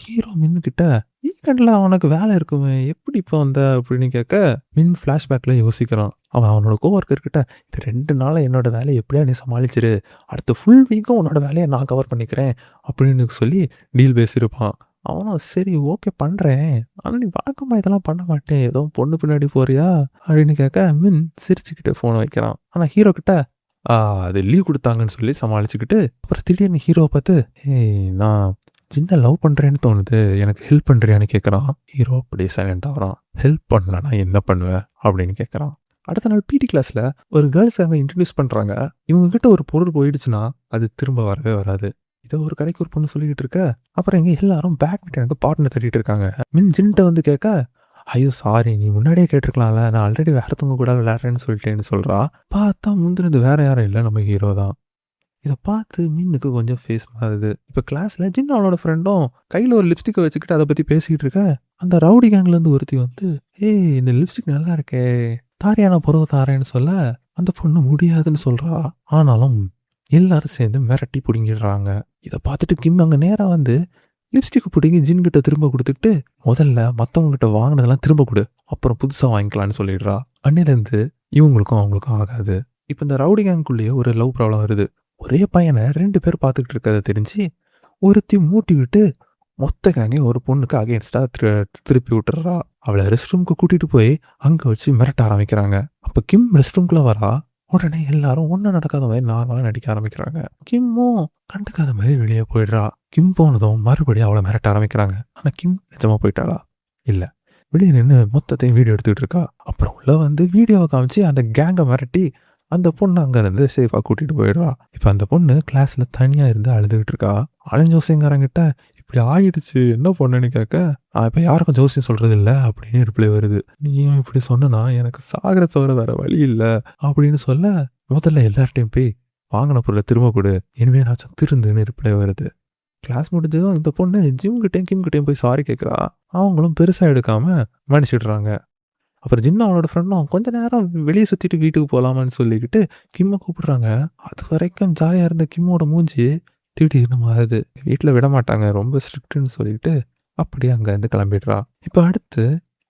ஹீரோ மின்னுக்கிட்ட வீக்கெண்டில் அவனுக்கு வேலை இருக்குமே எப்படி இப்போ வந்த அப்படின்னு கேட்க மின் ஃப்ளாஷ்பேக்கில் யோசிக்கிறான். அவனோட கோவர்க்கர்கிட்ட இந்த 2 நாளை என்னோட வேலையை எப்படியா நீ சமாளிச்சிரு, அடுத்த ஃபுல் வீக்கும் உன்னோட வேலையை நான் கவர் பண்ணிக்கிறேன் அப்படின்னு சொல்லி டீல் பேசியிருப்பான். அவனும் சரி ஓகே பண்ணுறேன், ஆனால் நீ வழக்கமாக இதெல்லாம் பண்ண மாட்டேன், ஏதோ பொண்ணு பின்னாடி போறியா அப்படின்னு கேட்க மின் சிரிச்சுக்கிட்டு ஃபோனை வைக்கிறான். ஆனால் ஹீரோ கிட்ட அது லீவ் கொடுத்தாங்கன்னு சொல்லி சமாளிச்சுக்கிட்டு அப்புறம் திடீர்னு ஹீரோவை பார்த்து நான் சின்ன லவ் பண்ணுறேன்னு தோணுது, எனக்கு ஹெல்ப் பண்ணுறியான்னு கேட்குறான். ஹீரோ அப்படியே சைலண்டாக வரான். ஹெல்ப் பண்ணலன்னா என்ன பண்ணுவேன் அப்படின்னு கேட்குறான். அடுத்த நாள் பிடி கிளாஸில் ஒரு கேர்ள்ஸ் அங்கே இன்ட்ரடியூஸ் பண்ணுறாங்க. இவங்ககிட்ட ஒரு பொருள் போயிடுச்சுன்னா அது திரும்ப வரவே வராது. இதை ஒரு கடைக்கு ஒரு பொண்ணு சொல்லிக்கிட்டு இருக்க. அப்புறம் இங்கே எல்லாரும் பேட்மிண்டனுக்கு பார்ட்னர் தட்டிட்டு இருக்காங்க. மின் ஜின்ட்ட வந்து கேட்க ஐயோ சாரி நீ முன்னாடியே கேட்டிருக்கலாம்ல, நான் ஆல்ரெடி வேறத்தவங்க கூட விளையாடுறேன்னு சொல்லிட்டேன்னு சொல்கிறா. பார்த்தா முந்தினது வேற யாரும் இல்லை, நம்ம ஹீரோ தான். இதை பார்த்து மீனுக்கு கொஞ்சம் ஃபேஸ் மாறுது. இப்போ கிளாஸில் ஜின் அவனோட ஃப்ரெண்டும் கையில் ஒரு லிப்ஸ்டிக்கை வச்சுக்கிட்டு அதை பற்றி பேசிக்கிட்டு இருக்க. அந்த ரவுடி கேங்லேருந்து ஒருத்தி வந்து இந்த லிப்ஸ்டிக் நல்லா இருக்கே தாரியான பொறவு தாரேன்னு சொல்ல அந்த பொண்ணு முடியாதுன்னு சொல்கிறா. ஆனாலும் எல்லாரும் சேர்ந்து மிரட்டி பிடுங்கிடுறாங்க. இதை பார்த்துட்டு கிம் அங்கே நேராக வந்து லிப்ஸ்டிக் பிடிங்கி ஜின்கிட்ட திரும்ப கொடுத்துட்டு முதல்ல மற்றவங்ககிட்ட வாங்கினதெல்லாம் திரும்ப கொடு, அப்புறம் புதுசாக வாங்கிக்கலான்னு சொல்லிடுறா. அன்னிலேருந்து இவங்களுக்கும் அவங்களுக்கும் ஆகாது. இப்போ இந்த ரவுடி கேங்குள்ளேயே ஒரு லவ் ப்ராப்ளம் வருது. ஒரே பையனை 2 பேர் பார்த்துக்கிட்டு இருக்கிறத தெரிஞ்சு ஒருத்தி மூட்டி விட்டு மொத்த கேங்கே ஒரு பொண்ணுக்கு அகேன்ஸ்டா திருப்பி விட்டுறா. அவளை ரெஸ்ட் ரூம்க்கு கூட்டிட்டு போய் அங்கே வச்சு மிரட்ட ஆரம்பிக்கிறாங்க. அப்போ கிம் ரெஸ்ட் ரூம்குள்ள வரா. உடனே எல்லாரும் ஒன்றும் நடக்காத மாதிரி நார்மலாக நடிக்க ஆரம்பிக்கிறாங்க. கிம்மும் கண்டுக்காத மாதிரி வெளியே போயிடுறா. கிம் போனதும் மறுபடியும் அவளை மிரட்ட ஆரம்பிக்கிறாங்க. ஆனால் கிம் நிஜமா போயிட்டாளா? இல்லை, வெளியே நின்று மொத்தத்தையும் வீடியோ எடுத்துக்கிட்டு இருக்கா. அப்புறம் உள்ள வந்து வீடியோவை காமிச்சு அந்த கேங்கை மிரட்டி அந்த பொண்ணு அங்கேருந்து சேஃபாக கூட்டிகிட்டு போயிடுறா. இப்போ அந்த பொண்ணு கிளாஸில் தனியாக இருந்து அழுதுகிட்டு இருக்கா. ஆனந்த் ஜோசியங்காரங்கிட்ட இப்படி ஆயிடுச்சு என்ன பொண்ணுன்னு கேட்க நான் இப்போ யாருக்கும் ஜோசியம் சொல்கிறது இல்லை அப்படின்னு ரிப்ளை வருது. நீயும் இப்படி சொன்னா எனக்கு சாகர தவிர வேற வழி இல்லை அப்படின்னு சொல்ல முதல்ல எல்லார்ட்டையும் போய் வாங்கின பொருளை திரும்ப கொடு, இனிமே நாச்சும் திருந்துன்னு ரிப்ளை வருது. கிளாஸ் முடிஞ்சதும் இந்த பொண்ணு கிம்கிட்டையும் போய் சாரி கேட்குறா. அவங்களும் பெருசாக எடுக்காமல் மன்னிச்சிடுறாங்க. அப்புறம் ஜின்னு அவனோட ஃப்ரெண்டும் கொஞ்ச நேரம் வெளியே சுற்றிட்டு வீட்டுக்கு போகலாமான்னு சொல்லிக்கிட்டு கிம்மை கூப்பிடுறாங்க. அது வரைக்கும் ஜாலியாக இருந்த கிம்மோட மூஞ்சி திடீர்னு மாறுது. வீட்டில் விட மாட்டாங்க, ரொம்ப ஸ்ட்ரிக்ட்னு சொல்லிட்டு அப்படியே அங்கேருந்து கிளம்பிடுறா. இப்போ அடுத்து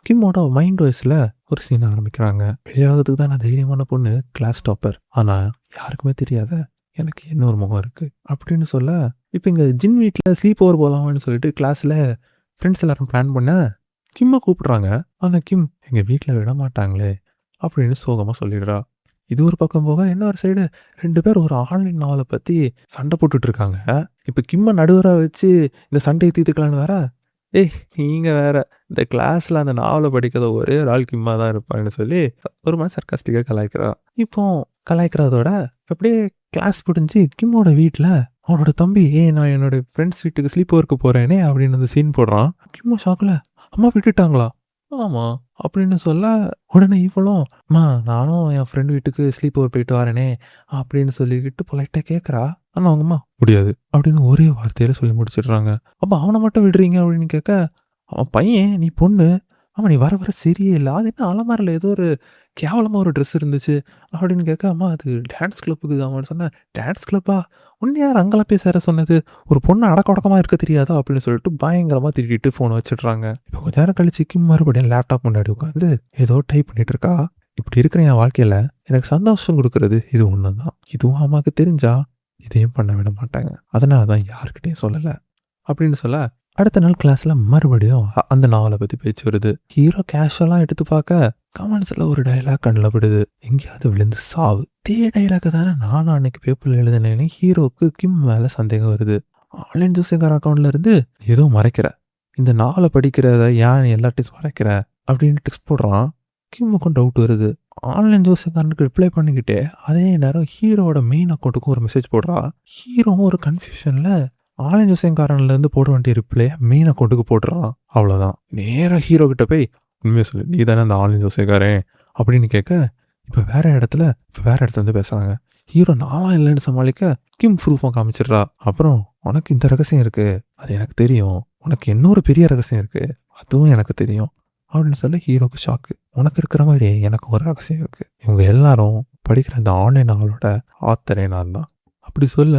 கிம்மோட மைண்ட் வாய்ஸில் ஒரு சீன் ஆரம்பிக்கிறாங்க. வெளியாகிறதுக்கு தான் நான் தைரியமான பொண்ணு, கிளாஸ் டாப்பர். ஆனா யாருக்குமே தெரியாத எனக்கு இன்னொரு முகம் இருக்கு அப்படின்னு சொல்ல, இப்போ இங்க ஜின் வீட்டில் ஸ்லீப் ஓவர் போகலாமான்னு சொல்லிட்டு கிளாஸில் ஃப்ரெண்ட்ஸ் எல்லாரும் பிளான் பண்ண கிம்மை கூப்பிடுறாங்க. ஆனால் கிம் எங்கள் வீட்டில் விட மாட்டாங்களே அப்படின்னு சோகமாக சொல்லிடுறா. இது ஒரு பக்கம் போக இன்னொரு சைடு 2 பேர் ஒரு ஆன்லைன் நாவலை பற்றி சண்டை போட்டுட்டு இருக்காங்க. இப்போ கிம்மை நடுவராக வச்சு இந்த சண்டையை தீர்த்துக்கலான்னு வேற, ஏய் நீங்கள் வேற இந்த கிளாஸில் அந்த நாவலை படிக்கிறத ஒரே ஒரு ஆள் கிம்மா தான் இருப்பான்னு சொல்லி ஒரு மாதிரி சர்க்காஸ்டிக்காக கலாய்க்கிறா. இப்போ கலாய்க்கிறதோட அப்படியே கிளாஸ் முடிஞ்சு கிம்மோட வீட்டில் அவனோட தம்பி, நான் என்னோட ஃப்ரெண்ட்ஸ் வீட்டுக்கு ஸ்லீப் ஒர்க்கு போகிறேனே அப்படின்னு அந்த சீன் போடுறான். கிம்மோ ஷாக்கில், அம்மா விட்டுட்டாங்களா? ஆமாம் அப்படின்னு சொல்ல, உடனே இவளும், அம்மா நானும் என் ஃப்ரெண்ட் வீட்டுக்கு ஸ்லீப் ஓவர் போயிட்டு வரேனே அப்படின்னு சொல்லிக்கிட்டு பொலைட்டாக கேட்குறா. ஆனால் அவங்க அம்மா முடியாது அப்படின்னு ஒரே வார்த்தையில் சொல்லி முடிச்சிடுறாங்க. அப்போ அவனை மட்டும் விடுறீங்க அப்படின்னு கேட்க, அவன் பையன், நீ பொண்ணு, ஆமாம் நீ வர வர சரியே இல்லை, அது என்ன அலமாரில் ஏதோ ஒரு கேவலமாக ஒரு ட்ரெஸ் இருந்துச்சு அப்படின்னு கேட்க, அம்மா அது டான்ஸ் கிளப்புக்கு தான் சொன்னேன். டான்ஸ் கிளப்பா? உன்னை யார் அங்கெல்லாம் போய் சேர சொன்னது? ஒரு பொண்ணு அடக்க உடக்கமாக இருக்க தெரியாதா அப்படின்னு சொல்லிட்டு பயங்கரமாக திட்டிட்டு ஃபோனை வச்சிடுறாங்க. இப்போ கொஞ்ச நேரம் கழிச்சு கிம் மறுபடியும் லேப்டாப் முன்னாடி உட்காந்து ஏதோ டைப் பண்ணிட்டு இருக்கா. இப்படி இருக்கிற என் வாழ்க்கையில் எனக்கு சந்தோஷம் கொடுக்கறது இது ஒன்று தான். இதுவும் அம்மாவுக்கு தெரிஞ்சா இதையும் பண்ண விட மாட்டாங்க, அதனால தான் யாருக்கிட்டையும் சொல்லலை அப்படின்னு சொல்ல, அடுத்த நாள் கிளாஸில் மறுபடியும் அந்த நாவலை பற்றி பேச்சு வருது. ஹீரோ கேஷுவலாக எடுத்து பார்க்க கமெண்ட்ஸில் ஒரு டைலாக் கண்ணில் படுது, எங்கேயாவது விழுந்து சாவு. தே டைலாக் தானே நானும் அன்னைக்கு பேப்பரில் எழுதினேன்னு ஹீரோவுக்கு கிம் மேலே சந்தேகம் வருது. ஆன்லைன் ஜோசியக்கார அக்கௌண்ட்ல இருந்து ஏதோ மறைக்கிற, இந்த நாவலை படிக்கிறத ஏன் எல்லாத்தையும் மறைக்கிற அப்படின்னு டெக்ஸ்ட் போடுறான். கிம்முக்கும் டவுட் வருது. ஆன்லைன் ஜோசியக்காரனுக்கு ரிப்ளை பண்ணிக்கிட்டே அதே நேரம் ஹீரோவோட மெயின் அக்கௌண்ட்டுக்கும் ஒரு மெசேஜ் போடுறா. ஹீரோவும் ஒரு கன்ஃபியூஷனில் ஆன்லைன் ஜோசியக்காரன்லேருந்து போட வேண்டிய ரிப்ளை மெயின் அக்கௌண்ட்டுக்கு போட்டுறான். அவ்வளோதான். நேராக ஹீரோ கிட்ட போய் உண்மையை சொல்லு, நீ தானே அந்த ஆன்லைன் ஜோசியக்காரன் அப்படின்னு கேட்க, இப்போ வேற இடத்துல இருந்து பேசுகிறாங்க. ஹீரோ நானும் இல்லைன்னு சமாளிக்க கிம் ப்ரூஃபாக காமிச்சிடுறா. அப்புறம் உனக்கு இந்த ரகசியம் இருக்கு, அது எனக்கு தெரியும், உனக்கு இன்னொரு பெரிய ரகசியம் இருக்கு, அதுவும் எனக்கு தெரியும் அப்படின்னு சொல்ல ஹீரோக்கு ஷாக்கு. உனக்கு இருக்கிற மாதிரி எனக்கு ஒரு ரகசியம் இருக்கு, இவங்க எல்லாரும் படிக்கிற இந்த ஆன்லைன் நாவலோட ஆத்தரே நான் தான் அப்படி சொல்ல,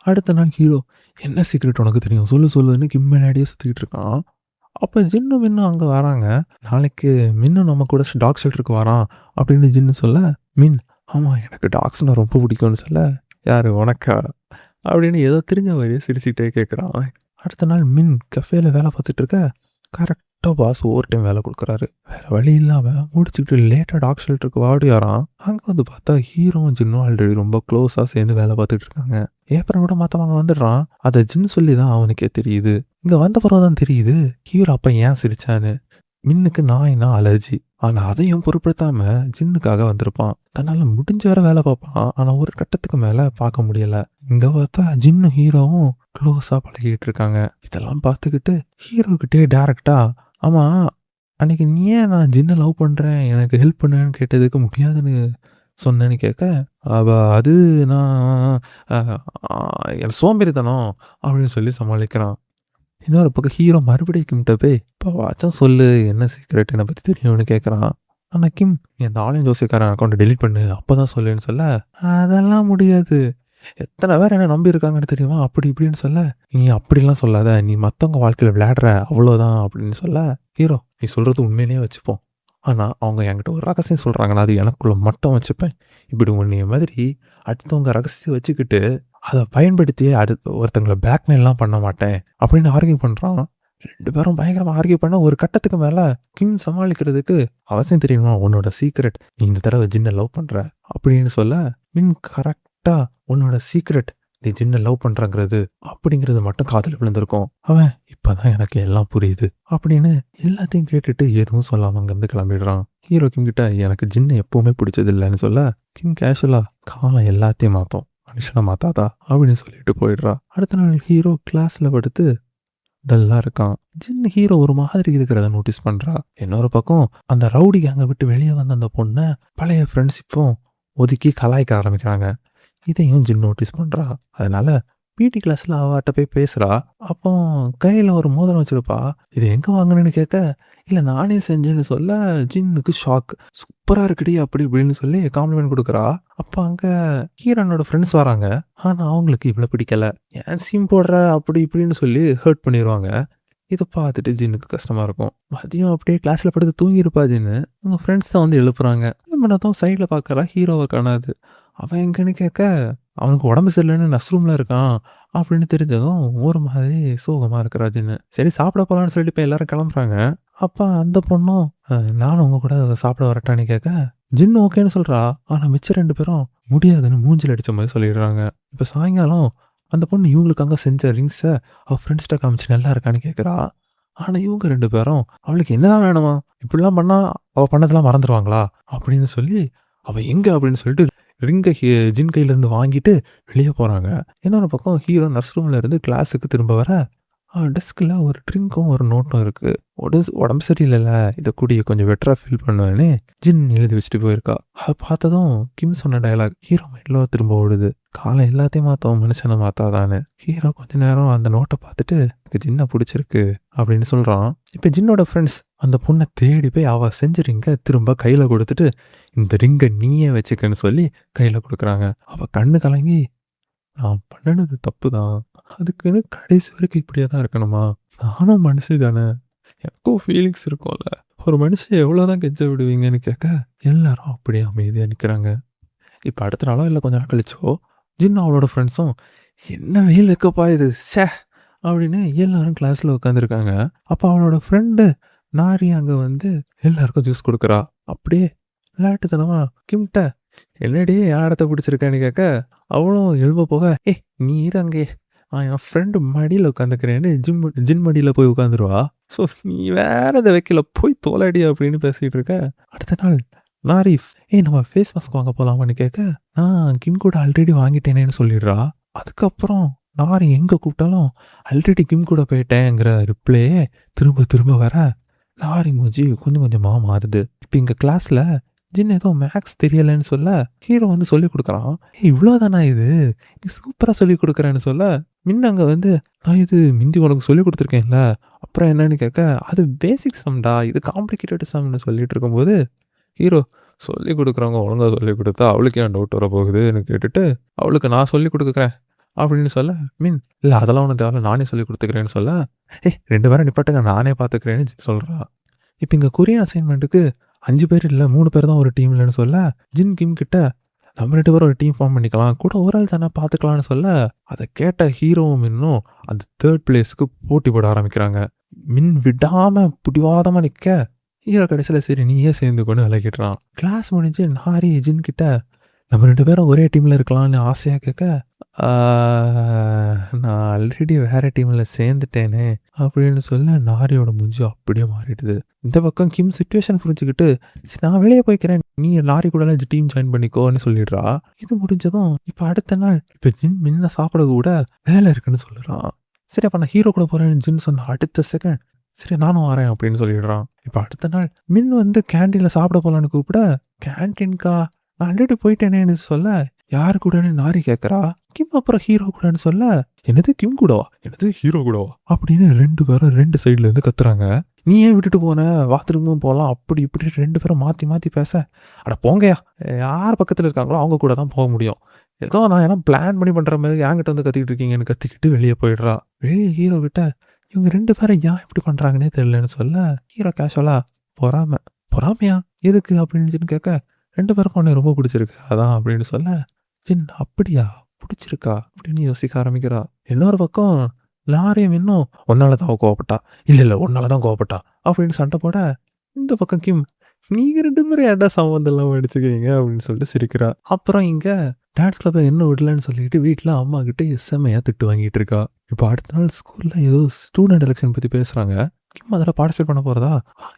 அடுத்த நாள் ஹீரோ என்ன சீக்ரெட் உனக்கு தெரியும் சொல்லுன்னு கிம் முன்னாடியே சுற்றிக்கிட்டு இருக்கான். அப்போ ஜின்னும் மின்னும் அங்கே வராங்க. நாளைக்கு மின்னும் நம்ம கூட டாக் ஷெல்டருக்கு வரான் அப்படின்னு ஜின்னு சொல்ல, மின் ஆமாம் எனக்கு டாக்ஸ்னால் ரொம்ப பிடிக்கும்னு சொல்ல, யார் உனக்கா அப்படின்னு ஏதோ தெரிஞ்ச மாதிரியே சிரிச்சுக்கிட்டே கேட்குறான். அடுத்த நாள் மின் கஃபேல வேலை பார்த்துட்டு இருக்க, கரெக்டாக பாஸ் ஓவர் டைம் வேலை கொடுக்குறாரு. வேறு வழி இல்லாமல் முடிச்சுக்கிட்டு லேட்டாக டாக் ஷெல்டருக்கு வாடியாரான். அங்கே வந்து பார்த்தா ஹீரோவும் ஜின்னும் ஆல்ரெடி ரொம்ப க்ளோஸாக சேர்ந்து வேலை பார்த்துட்டு இருக்காங்க. ஏப்ரல் கூட மற்றவங்க வந்துடுறான். அதை ஜின் சொல்லி தான் அவனுக்கே தெரியுது. இங்கே வந்த பிறகு தான் தெரியுது ஹீரோ அப்போ ஏன் சிரிச்சான்னு. மின்னுக்கு நாய்னா அலர்ஜி, ஆனால் அதையும் பொருட்படுத்தாமல் ஜின்னுக்காக வந்திருப்பான். தன்னால் முடிஞ்ச வர வேலை பார்ப்பான், ஆனால் ஒரு கட்டத்துக்கு மேலே பார்க்க முடியல. இங்கே பார்த்தா ஜின்னும் ஹீரோவும் க்ளோஸாக பழகிட்டு இருக்காங்க. இதெல்லாம் பார்த்துக்கிட்டு ஹீரோக்கிட்டே டேரக்டா, ஆமாம் அன்னைக்கு நீ ஏன் நான் ஜின்னை லவ் பண்ணுறேன் எனக்கு ஹெல்ப் பண்ணுன்னு கேட்டதுக்கு முடியாதுன்னு சொன்னேன்னு கேட்க, அது நான் எனக்கு சோம்பேறித்தனம் அப்படின்னு சொல்லி சமாளிக்கிறான். இன்னொரு பக்கம் ஹீரோ மறுபடியும் கிம்கிட்ட போய் இப்போ வாச்சும் சொல்லு என்ன சீக்ரெட் என்னை பற்றி தெரியும்னு கேட்குறான். ஆனால் கிம் நீ அந்த ஆன்லைன் ஜோசியக்காரன் அக்கௌண்ட்டை டெலிட் பண்ணு அப்போ தான் சொல்லுன்னு சொல்ல, அதெல்லாம் முடியாது, எத்தனை பேர் என்ன நம்பி இருக்காங்கன்னு தெரியுமா அப்படி இப்படின்னு சொல்ல, நீ அப்படிலாம் சொல்லாத, நீ மற்றவங்க வாழ்க்கையில் விளையாடுற அவ்வளோதான் அப்படின்னு சொல்ல, ஹீரோ நீ சொல்கிறது உண்மையிலேயே வச்சுப்போம், ஆனால் அவங்க என்கிட்ட ஒரு ரகசியம் சொல்கிறாங்கன்னா அது எனக்குள்ள மட்டும் வச்சுப்பேன். இப்படி உன்னைய மாதிரி அடுத்தவங்க ரகசியம் வச்சுக்கிட்டு அதை பயன்படுத்தி ஒருத்தங்களை பிளாக்மெயிலாம் பண்ண மாட்டேன் அப்படின்னு ஆர்கியூ பண்ணுறான். 2 பேரும் பயங்கரமாக ஆர்கியூ பண்ண ஒரு கட்டத்துக்கு மேலே கிம் சமாளிக்கிறதுக்கு அவசியம் தெரியுமா உன்னோட சீக்ரெட், நீ இந்த தடவை ஜின்னை லவ் பண்ணுற அப்படின்னு சொல்ல, மின் கரெக்டாக உன்னோட சீக்ரெட் நீ ஜின்னை லவ் பண்ணுறங்கிறது அப்படிங்கிறது மட்டும் காதில் விழுந்திருக்கும். அவன் இப்போதான் எனக்கு எல்லாம் புரியுது அப்படின்னு எல்லாத்தையும் கேட்டுட்டு எதுவும் சொல்லாமல் அங்கேருந்து கிளம்பிடுறான். ஹீரோ கிம் கிட்ட எனக்கு ஜின்னை எப்பவுமே பிடிச்சது இல்லைன்னு சொல்ல, கிம் கேஷுவலாக காலம் எல்லாத்தையும் மாற்றும் மனுஷனை மாத்தாதா அப்படின்னு சொல்லிட்டு போயிடுறா. அடுத்த நாள் ஹீரோ கிளாஸில் படுத்து டல்லாக இருக்கான். ஜின்னு ஹீரோ ஒரு மாதிரி இருக்கிறத நோட்டீஸ் பண்ணுறா. இன்னொரு பக்கம் அந்த ரவுடி கேங்கை விட்டு வெளியே வந்த அந்த பொண்ணை பழைய ஃப்ரெண்ட்ஷிப்பும் ஒதுக்கி கலாய்க்க ஆரம்பிக்கிறாங்க. இதையும் ஜின் நோட்டீஸ் பண்ணுறா. அதனால பிடி கிளாஸில் அவட்ட போய் பேசுகிறா. அப்போ கையில் ஒரு மோதிரம் வச்சுருப்பா. இது எங்கே வாங்கினேன்னு கேட்க, இல்லை நானே செஞ்சேன்னு சொல்ல ஜின்னுக்கு ஷாக். சூப்பராக இருக்குடி அப்படி இப்படின்னு சொல்லி காம்ப்ளிமெண்ட் கொடுக்குறா. அப்போ அங்கே ஹீரோனோட ஃப்ரெண்ட்ஸ் வராங்க. ஆனால் அவங்களுக்கு இவ்வளோ பிடிக்கல. ஏன் சீன் போடுற அப்படி இப்படின்னு சொல்லி ஹர்ட் பண்ணிடுவாங்க. இதை பார்த்துட்டு ஜின்னுக்கு கஷ்டமாக இருக்கும். மதியம் அப்படியே கிளாஸில் படுத்து தூங்கியிருப்பா ஜின்னு. அவங்க ஃப்ரெண்ட்ஸ் தான் வந்து எழுப்புறாங்க. பண்ணதான் சைடில் பார்க்குறா, ஹீரோவை காணாது. அவன் எங்கன்னு கேட்க, அவனுக்கு உடம்பு சரியில்லைன்னு நஸ்ரூமில் இருக்கான் அப்படின்னு தெரிஞ்சதும் ஒரு மாதிரி சோகமாக இருக்கிறா ஜின்னு. சரி சாப்பிட போகலான்னு சொல்லிட்டு இப்போ எல்லாரும் கிளம்புறாங்க. அப்போ அந்த பொண்ணும் நானும் உங்க கூட சாப்பிட வரட்டான்னு கேட்க, ஜின்னு ஓகேன்னு சொல்கிறா. ஆனால் மிச்சம் 2 பேரும் முடியாதுன்னு மூஞ்சில் அடித்த மாதிரி சொல்லிடுறாங்க. இப்போ சாயங்காலம் அந்த பொண்ணு இவங்களுக்கு அங்கே செஞ்ச ரிங்ஸை அவள் ஃப்ரெண்ட்ஸ்கிட்ட காமிச்சு நல்லா இருக்கான்னு கேட்குறா. ஆனால் இவங்க 2 பேரும் அவளுக்கு என்னதான் வேணுமா, இப்படிலாம் பண்ணால் அவள் பண்ணதெல்லாம் மறந்துடுவாங்களா அப்படின்னு சொல்லி அவள் எங்கே அப்படின்னு சொல்லிட்டு ரிங்கை ஜின் கையிலேருந்து வாங்கிட்டு வெளியே போகிறாங்க. இன்னொரு பக்கம் ஹீரோ நர்ஸ் ரூமில் இருந்து கிளாஸுக்கு திரும்ப வர டெஸ்கில் ஒரு ட்ரிங்க்கும் ஒரு நோட்டும் இருக்குது. உடம்பு சரியில்லைல்ல, இதை கூடிய கொஞ்சம் பெட்டராக ஃபீல் பண்ணுவேன்னு ஜின் எழுதி வச்சுட்டு போயிருக்கா. அதை பார்த்ததும் கிம் சொன்ன டயலாக் ஹீரோ மைண்டில் திரும்ப ஓடுது. காலம் எல்லாத்தையும் மாற்றோம், மனுஷனை மாற்றாதான்னு. ஹீரோ கொஞ்ச நேரம் அந்த நோட்டை பார்த்துட்டு எனக்கு ஜின்னை பிடிச்சிருக்கு அப்படின்னு சொல்கிறான். இப்போ ஜின்னோட ஃப்ரெண்ட்ஸ் அந்த பொண்ணை தேடி போய் அவள் செஞ்ச ரிங்கை திரும்ப கையில் கொடுத்துட்டு இந்த ரிங்கை நீயே வச்சுக்கன்னு சொல்லி கையில் கொடுக்குறாங்க. அவள் கண்ணு கலங்கி நான் பண்ணினது தப்பு தான், அதுக்குன்னு கடைசி வரைக்கும் இப்படியே தான் இருக்கணுமா, நானும் மனுஷி தானே, எனக்கும் ஃபீலிங்ஸ் இருக்கும்ல, ஒரு மனுஷன் எவ்வளோதான் கெஞ்ச விடுவீங்கன்னு கேட்க எல்லாரும் அப்படியே அமைதியாக நிற்கிறாங்க. இப்போ அடுத்த நாளோ இல்லை கொஞ்ச நாள் கழிச்சோ ஜின்னு அவளோட ஃப்ரெண்ட்ஸும் என்ன வெயில் இருக்கப்பா இது ஷே அப்படின்னு எல்லாரும் கிளாஸில் உட்காந்துருக்காங்க. அப்போ அவளோட ஃப்ரெண்டு நாரி அங்கே வந்து எல்லாருக்கும் ஜூஸ் கொடுக்குறா. அப்படியே விளையாட்டுத்தனமா கிம்ட்ட என்னடி யாரத்தை பிடிச்சிருக்கான்னு கேட்க அவளும் எழும்ப போக நீ இது அங்கே நான் என் ஃப்ரெண்டு மடியில் உட்காந்துக்கிறேன்னு ஜின் மடியில் போய் உட்காந்துருவா. ஸோ நீ வேற இதை வைக்கல போய் தோலடி அப்படின்னு பேசிகிட்டு இருக்க. அடுத்த நாள் நாரிஃப் நம்ம ஃபேஸ் மாஸ்க் வாங்க போகலாமான்னு கேட்க நான் கிம் கூட ஆல்ரெடி வாங்கிட்டேனேன்னு சொல்லிடுறா. அதுக்கப்புறம் நாரி எங்கே கூப்பிட்டாலும் ஆல்ரெடி கிம் கூட போயிட்டேங்கிற ரிப்ளே திரும்ப திரும்ப வர லாரி மூஞ்சி கொஞ்சம் கொஞ்சமாக மாறுது. இப்போ எங்கள் கிளாஸில் ஜின் ஏதோ மேக்ஸ் தெரியலைன்னு சொல்ல ஹீரோ வந்து சொல்லி கொடுக்குறான். இவ்வளோதானா இது, நீ சூப்பராக சொல்லி கொடுக்குறேன்னு சொல்ல முன்ன அங்கே வந்து நான் இது மிந்தி உனக்கு சொல்லி கொடுத்துருக்கேன்ல அப்புறம் என்னன்னு கேட்க அது பேசிக் சம்டா, இது காம்ப்ளிகேட்டட் சம்னு சொல்லிட்டு இருக்கும்போது ஹீரோ சொல்லி கொடுக்குறவங்க ஒழுங்காக சொல்லி கொடுத்தா அவளுக்கு ஏன் டவுட் வர போகுதுன்னு கேட்டுட்டு அவளுக்கு நான் சொல்லி கொடுக்குறேன் அப்படின்னு சொல்ல இல்லை அதெல்லாம் ஒன்று தேவை, நானே சொல்லி கொடுத்துக்கிறேன்னு சொல்ல 2 பேரும் நிப்பாட்டுங்க நானே பார்த்துக்கிறேன்னு சொல்கிறா. இப்போ இங்கே கொரியன் அசைன்மெண்ட்டுக்கு 5 பேர் இல்லை 3 பேர் தான் ஒரு டீம்லன்னு சொல்ல ஜின் கிம் கிட்ட நம்ம 2 பேரும் ஒரு டீம் ஃபார்ம் பண்ணிக்கலாம், கூட ஒரு ஆள் தானே பார்த்துக்கலான்னு சொல்ல அதை கேட்ட ஹீரோவும் இன்னும் அந்த 3rd பிளேஸுக்கு போட்டி போட ஆரம்பிக்கிறாங்க. விடாமல் பிடிவாதமாக நிற்க ஹீரோ கடைசியில் சரி நீயே சேர்ந்து கொண்டு விலகிடுறான். கிளாஸ் முடிஞ்சு நாரி ஜின் கிட்ட நம்ம 2 பேரும் ஒரே டீமில் இருக்கலாம்னு ஆசையாக கேட்க நான் ஆல்ரெடி வேற டீமில் சேர்ந்துட்டேனே அப்படின்னு சொல்ல நாரியோட மூஞ்சி அப்படியே மாறிடுது. இந்த பக்கம் கிம் சுச்சுவேஷன் புரிஞ்சுக்கிட்டு சரி நான் வெளியே போய்க்கிறேன், நீ நாரி கூட டீம் ஜாயின் பண்ணிக்கோன்னு சொல்லிடுறா. இது முடிஞ்சதும் இப்போ அடுத்த நாள் இப்போ ஜின் முன்ன சாப்பிட கூட வேலை இருக்குன்னு சொல்லுறான். சரி அப்போ நான் ஹீரோ கூட போகிறேன்னு ஜின் சொன்ன அடுத்த செகண்ட் சரி நானும் வரேன் அப்படின்னு சொல்லிடுறான். இப்போ அடுத்த நாள் வந்து கேன்டீனில் சாப்பிட போகலான்னு கூப்பிட கேன்டீன்கா நான் ஆல்ரெடி போயிட்டேனேன்னு சொல்ல யாரு கூடன்னு நாரி கேட்குறா. கிம் அப்புறம் ஹீரோ கூடன்னு சொல்ல என்னது கிம் கூடவா, என்னது ஹீரோ கூடவா அப்படின்னு 2 பேரும் 2 சைட்ல இருந்து கத்துறாங்க. நீ ஏன் விட்டுட்டு போன, பாத்ரூமும் போகலாம் அப்படி இப்படி 2 பேரும் மாற்றி மாற்றி பேச அட போங்கயா, யார் பக்கத்தில் இருக்காங்களோ அவங்க கூட தான் போக முடியும், ஏதோ நான் ஏன்னா பிளான் பண்ணி பண்ணுற மாதிரி என்கிட்ட வந்து கத்திக்கிட்டு இருக்கீங்கன்னு கத்திக்கிட்டு வெளியே போயிடுறா. வெளியே ஹீரோ கிட்ட இவங்க 2 பேரும் ஏன் இப்படி பண்ணுறாங்கன்னே தெரியலன்னு சொல்ல ஹீரோ கேஷுவலா பொறாமையா எதுக்கு அப்படின்னு கேட்க 2 பேருக்கும் உன்னை ரொம்ப பிடிச்சிருக்கு அதான் அப்படின்னு சொல்ல ஜின் அப்படியா பிடிச்சிருக்கா அப்படின்னு யோசிக்க ஆரம்பிக்கிறா. இன்னொரு பக்கம் லாரியம் இன்னும் ஒன்னால தான் கோவப்பட்டா, இல்லை ஒன்னால தான் கோவப்பட்டா அப்படின்னு சண்டை போட இந்த பக்கம் கிம் நீங்க 2 பேரும் ஏன்டா சம்மந்தம் இல்லாமல் அடிச்சுக்கிறீங்க அப்படின்னு சொல்லிட்டு சிரிக்கிறா. அப்புறம் இங்க டான்ஸ் கிளப்பை என்ன விடலன்னு சொல்லிட்டு வீட்டில் அம்மா கிட்ட செம்மையா திட்டு வாங்கிட்டு இருக்கா. இப்போ அடுத்த நாள் ஸ்கூல்ல ஏதோ ஸ்டூடெண்ட் எலெக்ஷன் பற்றி பேசுறாங்க. கிம் அதில் பார்ட்டிசிபேட் பண்ண போறதா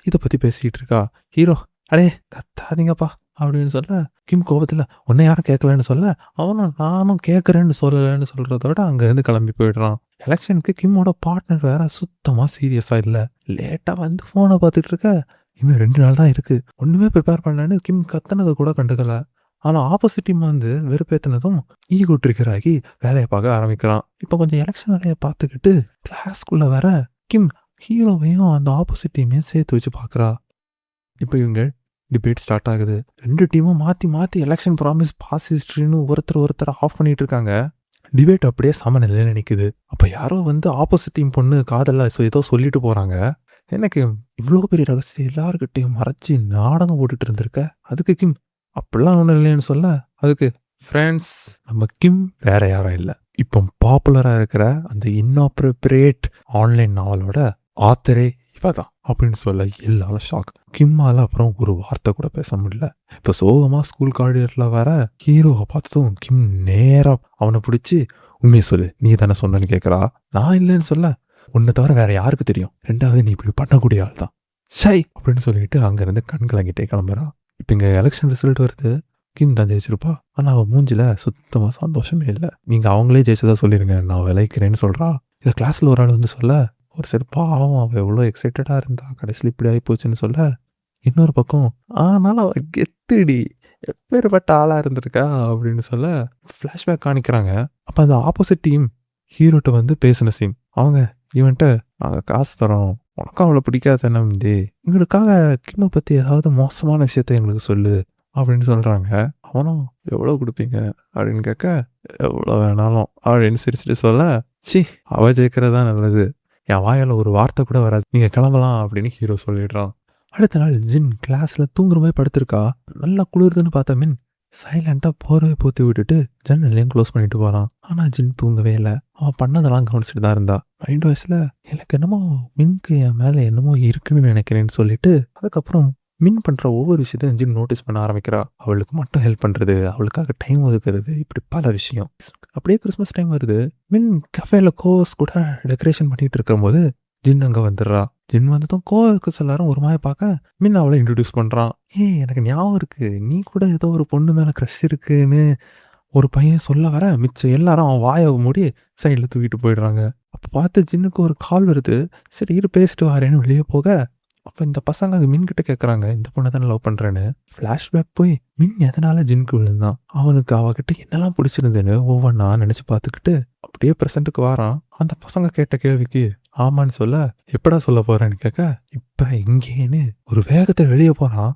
இதை பற்றி பேசிட்டு இருக்கா. ஹீரோ அடே கத்தாதீங்கப்பா அப்படின்னு சொல்ல கிம் கோபத்தில் உன்னை யாரும் கேட்கலன்னு சொல்ல அவனும் நானும் கேட்குறேன்னு சொல்லலைன்னு சொல்கிறதோட அங்கேருந்து கிளம்பி போயிடுறான். எலெக்ஷனுக்கு கிம்மோட பார்ட்னர் வேற சுத்தமாக சீரியஸாக இல்லை, லேட்டாக வந்து ஃபோனை பார்த்துட்டு இருக்க. இன்னும் 2 நாள் தான் இருக்குது, ஒன்றுமே ப்ரிப்பேர் பண்ணலன்னு கிம் கத்துனதை கூட கண்டுக்கல. ஆனால் ஆப்போசிட் டீம் வந்து வெறுப்பேற்றினதும் ஈகோ ட்ரிகர் ஆகி வேலையை பார்க்க ஆரம்பிக்கிறான். இப்போ கொஞ்சம் எலெக்ஷன் வேலையை பார்த்துக்கிட்டு கிளாஸ்க்குள்ளே வர கிம் ஹீரோவையும் அந்த ஆப்போசிட் டீமையும் சேர்த்து வச்சு பார்க்குறா. இப்போ இவங்க டிபேட் ஸ்டார்ட் ஆகுது. 2 டீமும் மாற்றி மாற்றி எலெக்ஷன் ப்ராமிஸ் பாஸ் ஹிஸ்ட்ரின்னு ஒருத்தர் ஆஃப் பண்ணிட்டு இருக்காங்க. டிபேட் அப்படியே சமநிலையில நிக்குது. அப்ப யாரோ வந்து ஆப்போசிட் டீம் பொண்ணு காதல்ல ஏதோ சொல்லிட்டு போறாங்க. எனக்கு இவ்ளோ பெரிய ரகசியம் எல்லார்கிட்டயும் மறைச்சு நாடகம் போட்டுட்டு இருந்திருக்க. அதுக்கு கிம் அப்படிலாம் ஒண்ணும் இல்லைன்னு சொல்ல, அதுக்கு ஃப்ரெண்ட்ஸ் நம்ம கிம் வேற யாரும் இல்ல. இப்போ பாப்புலரா இருக்கிற அந்த இன்னாப்ரோப்ரியேட் ஆன்லைன் நாவலோட ஆத்தரே இவதான் அப்படின்னு சொல்ல எல்லாரும் ஷாக். கிம்மால அப்புறம் ஒரு வார்த்தை கூட பேச முடியல. இப்ப சோகமா ஸ்கூல் காரிடர்ல வர ஹீரோவை பார்த்ததும் கிம் நேரா அவனை பிடிச்சி உண்மையை சொல்லு, நீ தானே சொன்னேன்னு கேட்கறா. நான் இல்லைன்னு சொல்ல, உன்னை தவிர வேற யாருக்கு தெரியும், ரெண்டாவது நீ இப்படி பண்ணக்கூடிய ஆள் தான் ஷை அப்படின்னு சொல்லிட்டு அங்கிருந்து கண் கலங்கிட்டே கிளம்புறா. இப்ப இங்க எலெக்ஷன் ரிசல்ட் வருது. கிம் தான் ஜெயிச்சிருப்பா. ஆனா அவன் மூஞ்சில சுத்தமா சந்தோஷமே இல்லை. நீங்க அவங்களே ஜெயிச்சதா சொல்லிருங்க, நான் விளைக்கிறேன்னு சொல்றா. இதை கிளாஸ்ல ஒரு ஆள் வந்து சொல்ல, ஒரு சரி பாவம் அவள் எவ்வளோ எக்ஸைட்டடா இருந்தா, கடைசியில் இப்படி ஆகி போச்சுன்னு சொல்ல, இன்னொரு பக்கம் ஆனாலும் அவ கெத்துடி எப்பேற்பட்ட ஆளா இருந்திருக்கா அப்படின்னு சொல்ல ஃப்ளாஷ்பேக் காணிக்கிறாங்க. அப்ப அந்த ஆப்போசிட் டீம் ஹீரோட்ட வந்து பேசின சீன். அவங்க இவன்ட்ட நாங்கள் காசு தரோம், உனக்கும் அவளை பிடிக்காத என்ன முந்தி, எங்களுக்காக கிம்மை பற்றி ஏதாவது மோசமான விஷயத்த எங்களுக்கு சொல்லு அப்படின்னு சொல்கிறாங்க. அவனும் எவ்வளோ கொடுப்பீங்க அப்படின்னு கேட்க, எவ்வளோ வேணாலும் அப்படின்னு சிரிச்சுட்டு சொல்ல, சி அவ ஜெயிக்கிறதா நல்லது, என் வாயால் ஒரு வார்த்தை கூட வராது, நீங்கள் கிளம்பலாம் அப்படின்னு ஹீரோ சொல்லிடுறான். அடுத்த நாள் ஜின் கிளாஸில் தூங்குற மாதிரி படுத்திருக்கா. நல்லா குளிருதுன்னு பார்த்த மின் சைலண்டாக போர்வை போத்தி விட்டுட்டு ஜன்னலையும் க்ளோஸ் பண்ணிட்டு போகிறான். ஆனால் ஜின் தூங்கவே இல்லை. அவன் பண்ணதெல்லாம் கவனிச்சுட்டு தான் இருந்தா. மைண்ட் வாய்ஸில் எனக்கு என்னமோ மின்க்கு என் மேலே என்னமோ இருக்குன்னு நினைக்கிறேன்னு சொல்லிட்டு அதுக்கப்புறம் மின் பண்ணுற ஒவ்வொரு விஷயத்தையும் ஜின் நோட்டீஸ் பண்ண ஆரம்பிக்கிறா. அவளுக்கு மட்டும் ஹெல்ப் பண்ணுறது, அவளுக்காக டைம் ஒதுக்குறது, இப்படி பல விஷயம். அப்படியே கிறிஸ்மஸ் டைம் வருது. மின் கஃபேல கோஸ் கூட டெக்கரேஷன் பண்ணிட்டு இருக்கும்போது ஜின் அங்கே வந்துடுறா. ஜின் வந்ததும் கோவர்க்கர்ஸ் எல்லாரும் ஒரு மாதிரி பார்க்க மின் அவளை இன்ட்ரடியூஸ் பண்ணுறான். எனக்கு ஞாபகம் இருக்கு, நீ கூட ஏதோ ஒரு பொண்ணு மேலே க்ரஷ் இருக்குன்னு ஒரு பையன் சொல்ல வர, மிச்சம் எல்லாரும் அவன் வாயை மூடி சைடில் தூக்கிட்டு போயிடுறாங்க. அப்போ பார்த்து ஜின்னுக்கு ஒரு கால் வருது. சரி இரு பேசிட்டு வரேன்னு வெளியே போக, அப்போ இந்த பசங்க மின் கிட்ட கேட்குறாங்க, இந்த பொண்ணை தானே லவ் பண்ணுறேன்னு. ஃப்ளாஷ்பேக் போய் மின் எதனால ஜின்னுக்கு விழுந்தான், அவனுக்கு அவகிட்ட என்னெல்லாம் பிடிச்சிருந்ததுன்னு ஒவ்வொன்றா நினச்சி பார்த்துக்கிட்டு அப்படியே ப்ரெசண்ட்டுக்கு வாரான். அந்த பசங்க கேட்ட கேள்விக்கு ஆமான்னு சொல்ல, எப்படா சொல்ல போறேன்னு கேட்க, இப்போ இங்கேன்னு ஒரு வேகத்தை வெளியே போகிறான்.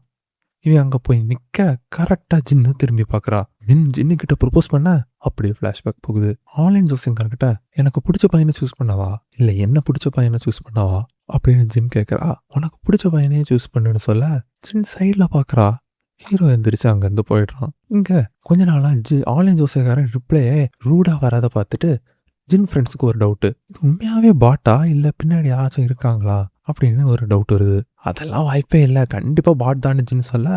இவன் அங்கே போய் நிற்க கரெக்டாக ஜின்னு திரும்பி பார்க்குறா. மின் ஜின்னு கிட்ட ப்ரொப்போஸ் பண்ண அப்படியே ஃப்ளாஷ்பேக் போகுது. ஆன்லைன் ஜோசியங்கார்கிட்ட எனக்கு பிடிச்ச பையனை சூஸ் பண்ணவா இல்லை என்ன பிடிச்ச பையனை சூஸ் பண்ணவா அப்படின்னு ஜின் கேட்குறா. உனக்கு பிடிச்ச பையனையே சூஸ் பண்ணுன்னு சொல்ல ஜின் சைடில் பார்க்குறா. ஹீரோ எந்திரிச்சு அங்கேருந்து போயிடுறான். இங்கே கொஞ்ச நாளாக ஆன்லைன் ஜோசியக்காரன் ரிப்ளையே ரூடாக வராத பார்த்துட்டு ஜின் ஃப்ரெண்ட்ஸுக்கு ஒரு டவுட்டு, இது உண்மையாகவே பாட்டா இல்லை பின்னாடி யாராச்சும் இருக்காங்களா அப்படின்னு ஒரு டவுட் வருது. அதெல்லாம் வாய்ப்பே இல்லை, கண்டிப்பாக பாட் தான் ஜின் சொல்ல,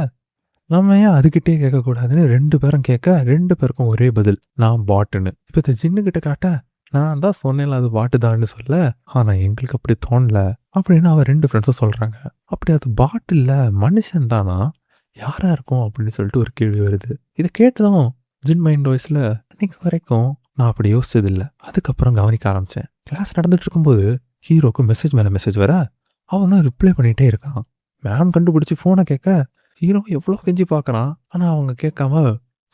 நம்ம ஏன் அதுக்கிட்டே கேட்கக்கூடாதுன்னு 2 பேரும் கேட்க 2 பேருக்கும் ஒரே பதில், நான் பாட்டுன்னு. இப்போ இந்த ஜின்னுக்கிட்ட காட்ட, நான் தான் சொன்னேன்ல அது பாட்டு தான்னு சொல்ல, ஆனால் எங்களுக்கு அப்படி தோணல அப்படின்னு அவன் 2 ஃப்ரெண்ட்ஸும் சொல்கிறாங்க. அப்படி அது பாட்டு இல்லை மனுஷன் தானா, யாராக இருக்கும் அப்படின்னு சொல்லிட்டு ஒரு கேள்வி வருது. இதை கேட்டதும் ஜின் மைண்ட் வாய்ஸில் இன்னைக்கு வரைக்கும் நான் அப்படி யோசிச்சதில்லை. அதுக்கப்புறம் கவனிக்க ஆரம்பித்தேன். கிளாஸ் நடந்துட்டு இருக்கும்போது ஹீரோக்கு மெசேஜ் மேலே மெசேஜ் வர அவனும் ரிப்ளை பண்ணிகிட்டே இருக்கான். மேம் கண்டுபிடிச்சி ஃபோனை கேட்க ஹீரோ எவ்வளோ கெஞ்சி பார்க்குறான். ஆனால் அவங்க கேட்காம